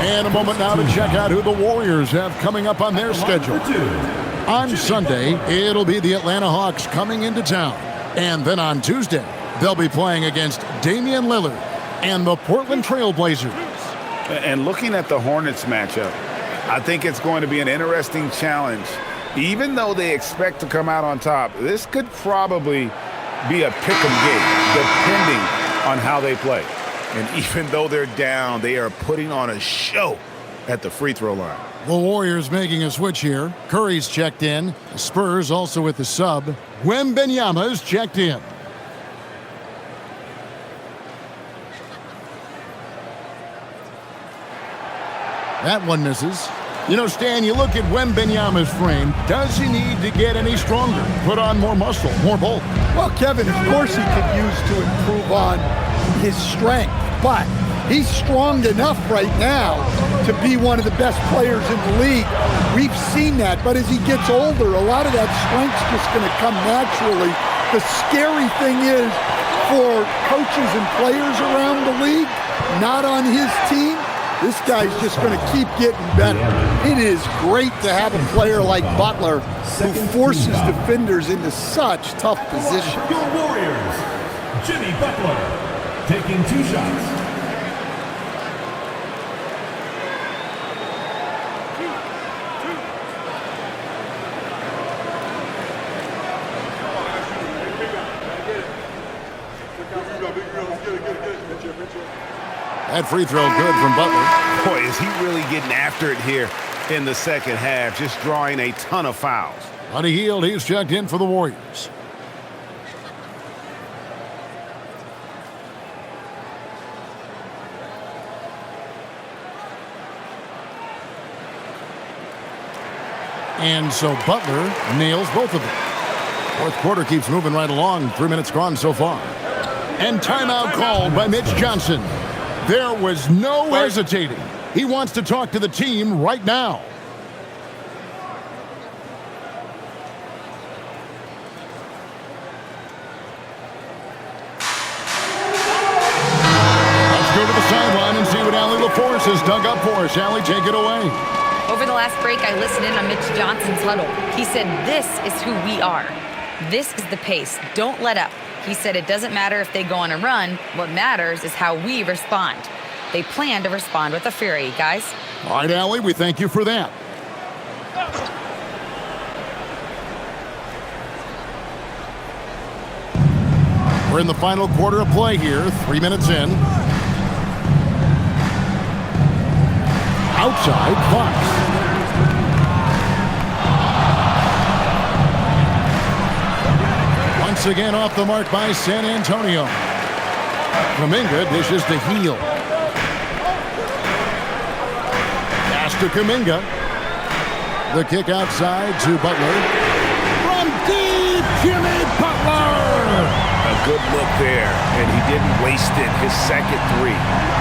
And a moment now to check out who the Warriors have coming up on their schedule. On Sunday, it'll be the Atlanta Hawks coming into town. And then on Tuesday, they'll be playing against Damian Lillard and the Portland Trail Blazers. And looking at the Hornets matchup, I think it's going to be an interesting challenge. Even though they expect to come out on top, this could probably be a pick-em game, depending on how they play. And even though they're down, they are putting on a show at the free throw line. The Warriors making a switch here. Curry's checked in. The Spurs also with the sub. Wembanyama's checked in. That one misses. You know, Stan, you look at Wembanyama's frame. Does he need to get any stronger? Put on more muscle, more bulk? Well, Kevin, of course he could use to improve on his strength, but he's strong enough right now to be one of the best players in the league. We've seen that, but as he gets older, a lot of that strength's just going to come naturally. The scary thing is for coaches and players around the league, not on his team, this guy's just going to keep getting better. It is great to have a player like Butler who forces defenders into such tough positions. Your Warriors, Jimmy Butler, taking 2 shots. That free throw good from Butler. Boy, is he really getting after it here in the second half, just drawing a ton of fouls. Buddy Hield, he's checked in for the Warriors. And so Butler nails both of them. Fourth quarter keeps moving right along. 3 minutes gone so far. And timeout called by Mitch Johnson. There was no hesitating. He wants to talk to the team right now. Let's go to the sideline and see what Allie LaForce has dug up for us. Allie, take it away. Over the last break, I listened in on Mitch Johnson's huddle. He said, this is who we are. This is the pace. Don't let up. He said it doesn't matter if they go on a run. What matters is how we respond. They plan to respond with a fury, guys. All right, Allie, we thank you for that. We're in the final quarter of play here. 3 minutes in. Outside, Fox. Once again off the mark by San Antonio. Kuminga dishes to Hield. Pass to Kuminga. The kick outside to Butler. From deep, Jimmy Butler! A good look there, and he didn't waste it. His second 3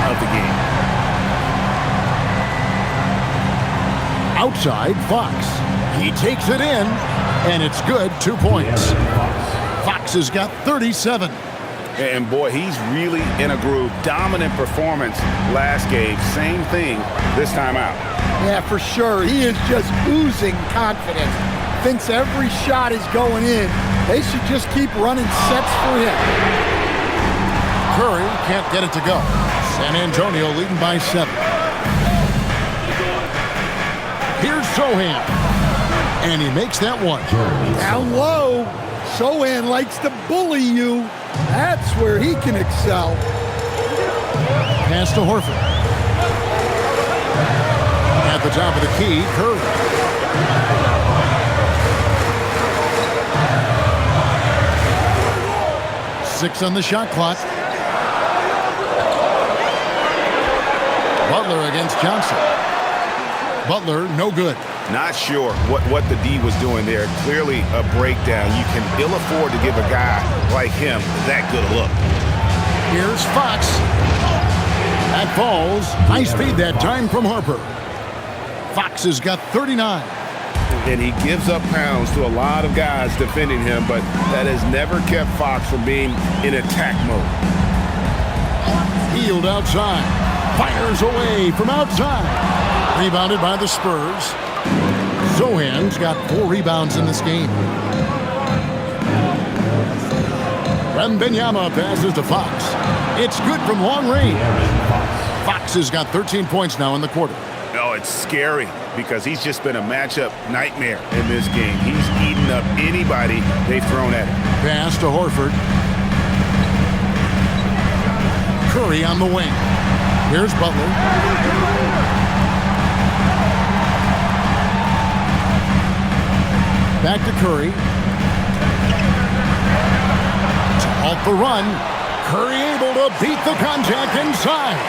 of the game. Outside, Fox. He takes it in, and it's good. 2 points. Fox has got 37. And boy, he's really in a groove. Dominant performance last game. Same thing this time out. Yeah, for sure. He is just oozing confidence. Thinks every shot is going in. They should just keep running sets for him. Curry can't get it to go. San Antonio leading by 7. Here's Sohan. And he makes that one. Down low. Sohan likes to bully you. That's where he can excel. Pass to Horford. At the top of the key, Curry. Six on the shot clock. Butler against Johnson. Butler, no good. Not sure what the D was doing there. Clearly a breakdown. You can ill afford to give a guy like him that good a look. Here's Fox. That falls. High speed that time from Harper. Fox has got 39. And he gives up pounds to a lot of guys defending him, but that has never kept Fox from being in attack mode. Healed outside. Fires away from outside. Rebounded by the Spurs. Sohan's got 4 rebounds in this game. Wembanyama passes to Fox. It's good from long range. Fox has got 13 points now in the quarter. Oh, it's scary because he's just been a matchup nightmare in this game. He's eaten up anybody they've thrown at him. Pass to Horford. Curry on the wing. Here's Butler. Back to Curry. To halt the run. Curry able to beat the contact inside.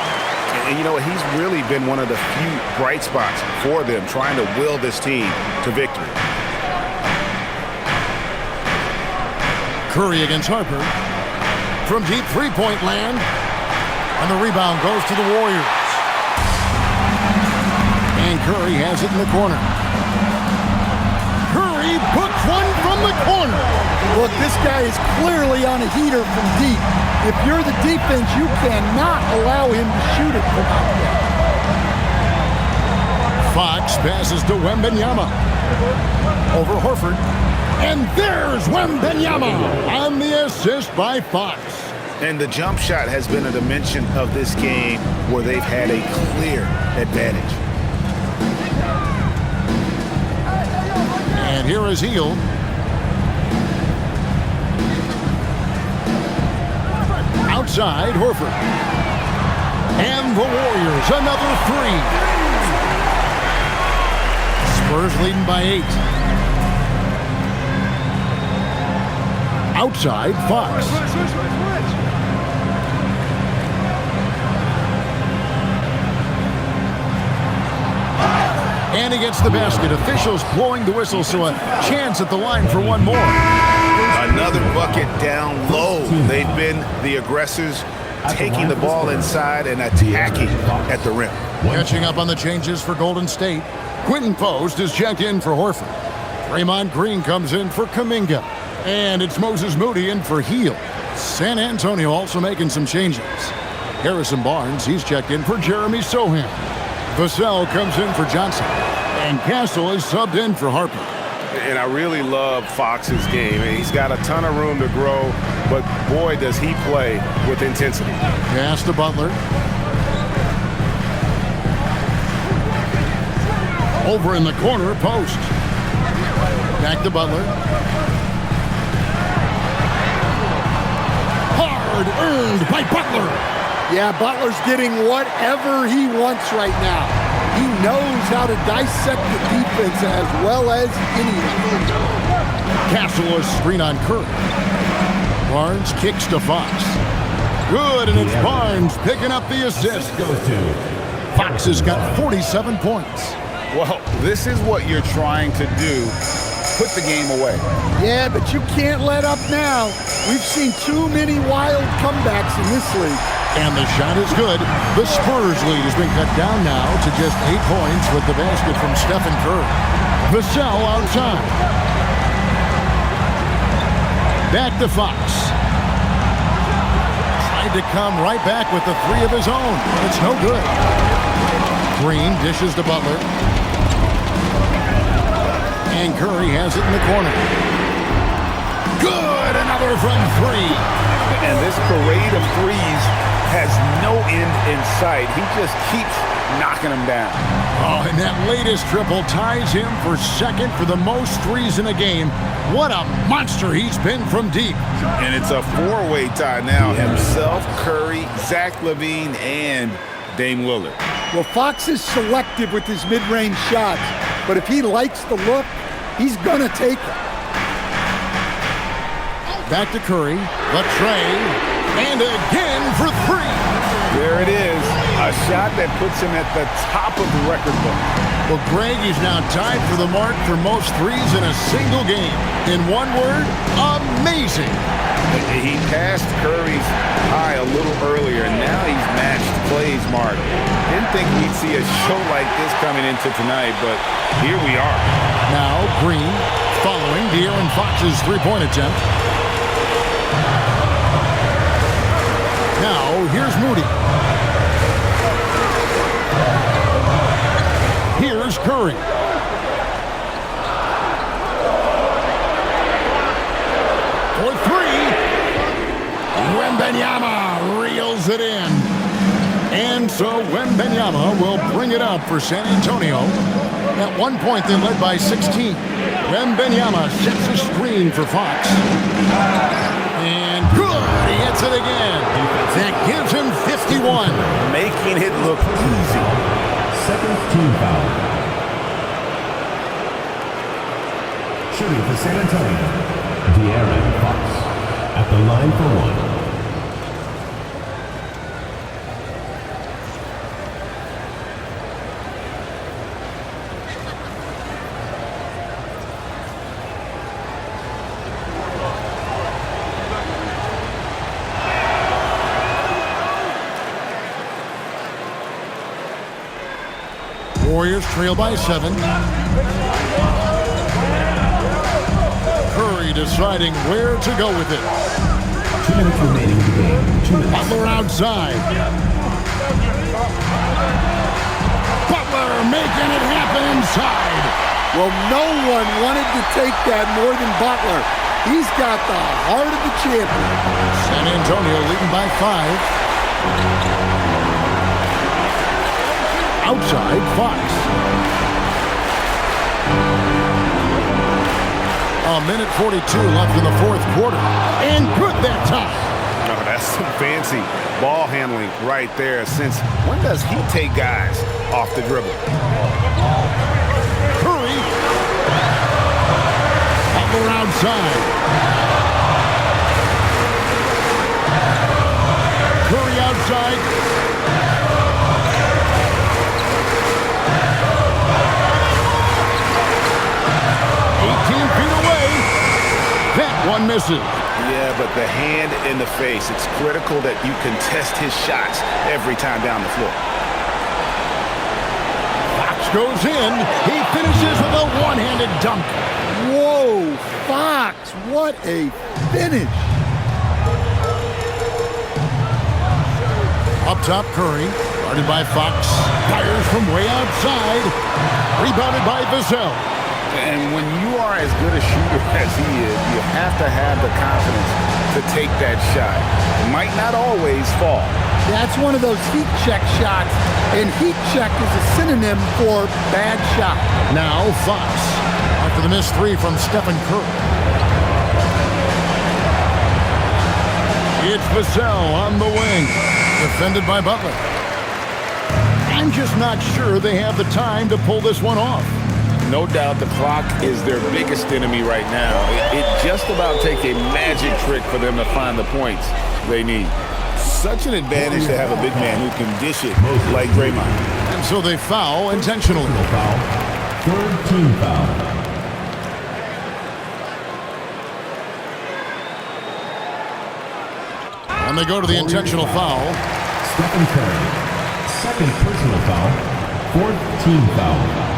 And you know what? He's really been one of the few bright spots for them, trying to will this team to victory. Curry against Harper. From deep three-point land. And the rebound goes to the Warriors. And Curry has it in the corner. Curry puts one from the corner. Look, this guy is clearly on a heater from deep. If you're the defense, you cannot allow him to shoot it from out there. Fox passes to Wembanyama. Over Horford. And there's Wembanyama on the assist by Fox. And the jump shot has been a dimension of this game where they've had a clear advantage. And here is Hield. Outside, Horford. And the Warriors, another 3. Spurs leading by 8. Outside, Fox. And he gets the basket. Officials blowing the whistle, so a chance at the line for one more. Another bucket down low. They've been the aggressors, taking the ball inside and attacking at the rim. Catching up on the changes for Golden State. Quentin Post is checked in for Horford. Draymond Green comes in for Kuminga. And it's Moses Moody in for Hield. San Antonio also making some changes. Harrison Barnes, he's checked in for Jeremy Sohan. Vassell comes in for Johnson. And Castle is subbed in for Harper. And I really love Fox's game. He's got a ton of room to grow, but boy, does he play with intensity. Pass to Butler. Over in the corner, Post. Back to Butler. Hard earned by Butler. Yeah, Butler's getting whatever he wants right now. He knows how to dissect the defense as well as anyone. Castle is screen on Curry. Barnes kicks to Fox. Good, and it's Barnes picking up the assist. Fox has got 47 points. Well, this is what you're trying to do. Put the game away. Yeah, but you can't let up now. We've seen too many wild comebacks in this league. And the shot is good. The Spurs lead has been cut down now to just 8 points with the basket from Stephen Curry. Vassell outside. Back to Fox. to come right back with the three of his own. It's no good. Green dishes to Butler. And Curry has it in the corner. Good! Another from three. And this parade of threes has no end in sight. He just keeps knocking them down. Oh, and that latest triple ties him for second for the most threes in a game. What a monster he's been from deep. And it's a four-way tie now. Himself, Curry, Zach LaVine, and Dame Lillard. Well, Fox is selective with his mid-range shots, but if he likes the look, he's going to take it. Back to Curry, the tray, and again for three. There it is, a shot that puts him at the top of the record book. Well, Greg is now tied for the mark for most threes in a single game. In one word, amazing. He passed Curry's high a little earlier, and now he's matched Clay's mark. Didn't think we'd see a show like this coming into tonight, but here we are. Now Green following De'Aaron Fox's three-point attempt. Now here's Moody. Here's Curry. For three. Wembanyama reels it in. And so Wembanyama will bring it up for San Antonio. At one point, they led by 16. Wembanyama sets a screen for Fox. And good! He hits it again. That gives him 51. Making it look easy. Second team foul. Shooting for San Antonio, De'Aaron Fox at the line for one. Warriors trail by 7. Curry deciding where to go with it. 2 minutes remaining in the game. 2 minutes. Butler outside. Butler making it happen inside. Well, no one wanted to take that more than Butler. He's got the heart of the champion. San Antonio leading by 5. Outside, Fox. A minute 42 left in the fourth quarter. And good that time. Oh, that's some fancy ball handling right there. Since when does he take guys off the dribble? Curry. Butler outside. Curry outside. 18 feet away. That one misses. Yeah, but the hand in the face. It's critical that you contest his shots every time down the floor. Fox goes in. He finishes with a one-handed dunk. Whoa, Fox, what a finish. Up top, Curry. Guarded by Fox. Fires from way outside. Rebounded by Vassell. And when you are as good a shooter as he is, you have to have the confidence to take that shot. It might not always fall. That's one of those heat check shots, and heat check is a synonym for bad shot. Now Fox, after the missed three from Stephen Curry. It's Vassell on the wing, defended by Butler. I'm just not sure they have the time to pull this one off. No doubt the clock is their biggest enemy right now. It just about takes a magic trick for them to find the points they need. Such an advantage to have a big man who can dish it like Draymond. And so they foul intentionally. Foul. Third team foul. And they go to the intentional foul. Stephen Curry. Second personal foul. Fourth team foul.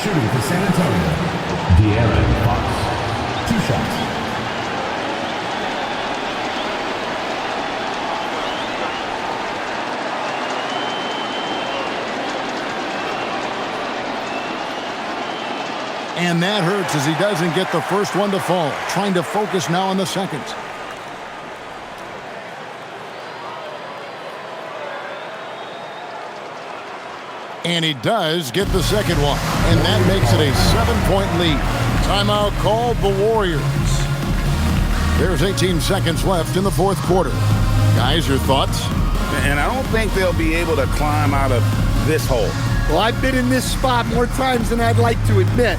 Shooting for San Antonio, De'Aaron Fox. 2 shots. And that hurts as he doesn't get the first one to fall. Trying to focus now on the second. And he does get the second one. And that makes it a 7-point lead. Timeout called the Warriors. There's 18 seconds left in the fourth quarter. Guys, your thoughts? And I don't think they'll be able to climb out of this hole. Well, I've been in this spot more times than I'd like to admit.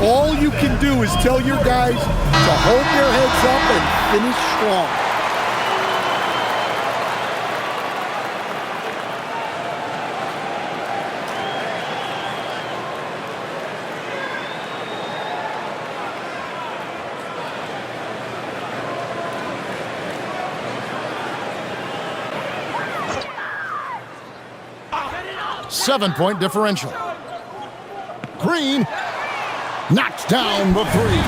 All you can do is tell your guys to hold their heads up and finish strong. Seven-point differential. Green knocks down the three.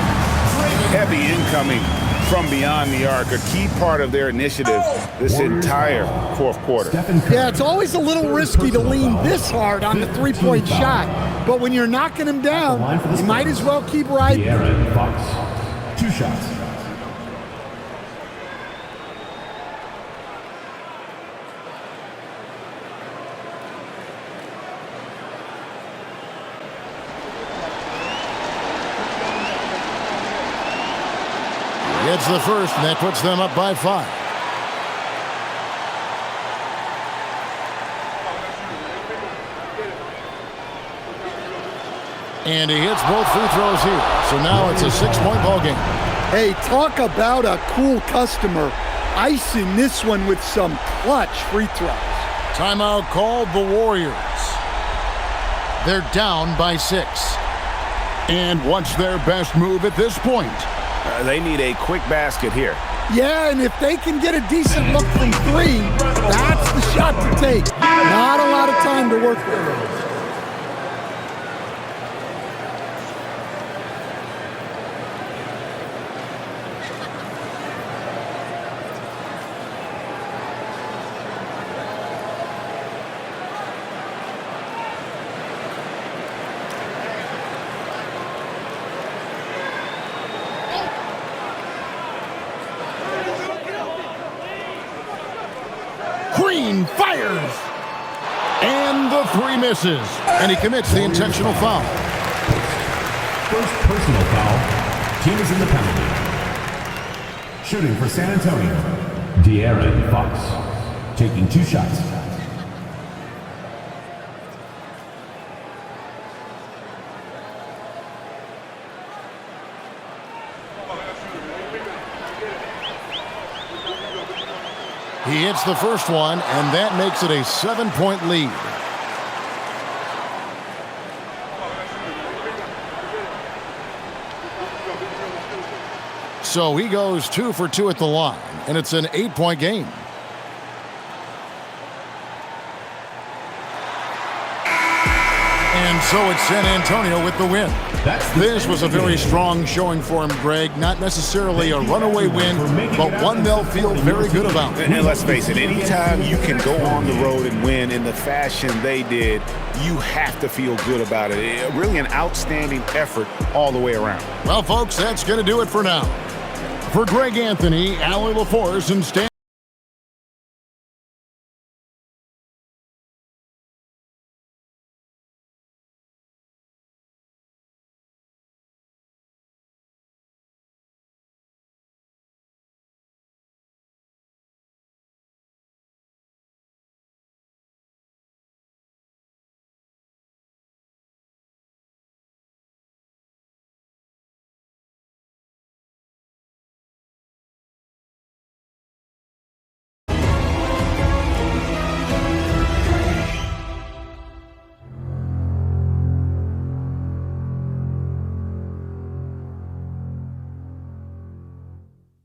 Heavy incoming from beyond the arc, a key part of their initiative this entire fourth quarter. Yeah, it's always a little risky to lean this hard on the three-point shot, but when you're knocking them down, you might as well keep riding. De'Aaron Fox, 2 shots. Gets the first, and that puts them up by 5. And he hits both free throws here. So now it's a 6-point ball game. Hey, talk about a cool customer. Icing this one with some clutch free throws. Timeout called the Warriors. They're down by 6. And what's their best move at this point? They need a quick basket here. Yeah, and if they can get a decent look from 3, that's the shot to take. Not a lot of time to work with. Green fires. And the 3 misses. And he commits the intentional foul. First personal foul. Team is in the penalty. Shooting for San Antonio, De'Aaron Fox. Taking 2 shots. He hits the first one, and that makes it a 7-point lead. So he goes 2 for 2 at the line, and it's an 8-point game. And so it's San Antonio with the win. This was a very strong showing for him, Greg. Not necessarily a runaway win, but one they'll feel very good about. And let's face it, anytime you can go on the road and win in the fashion they did, you have to feel good about it. Really an outstanding effort all the way around. Well, folks, that's going to do it for now. For Greg Anthony, Allie LaForce, and Stan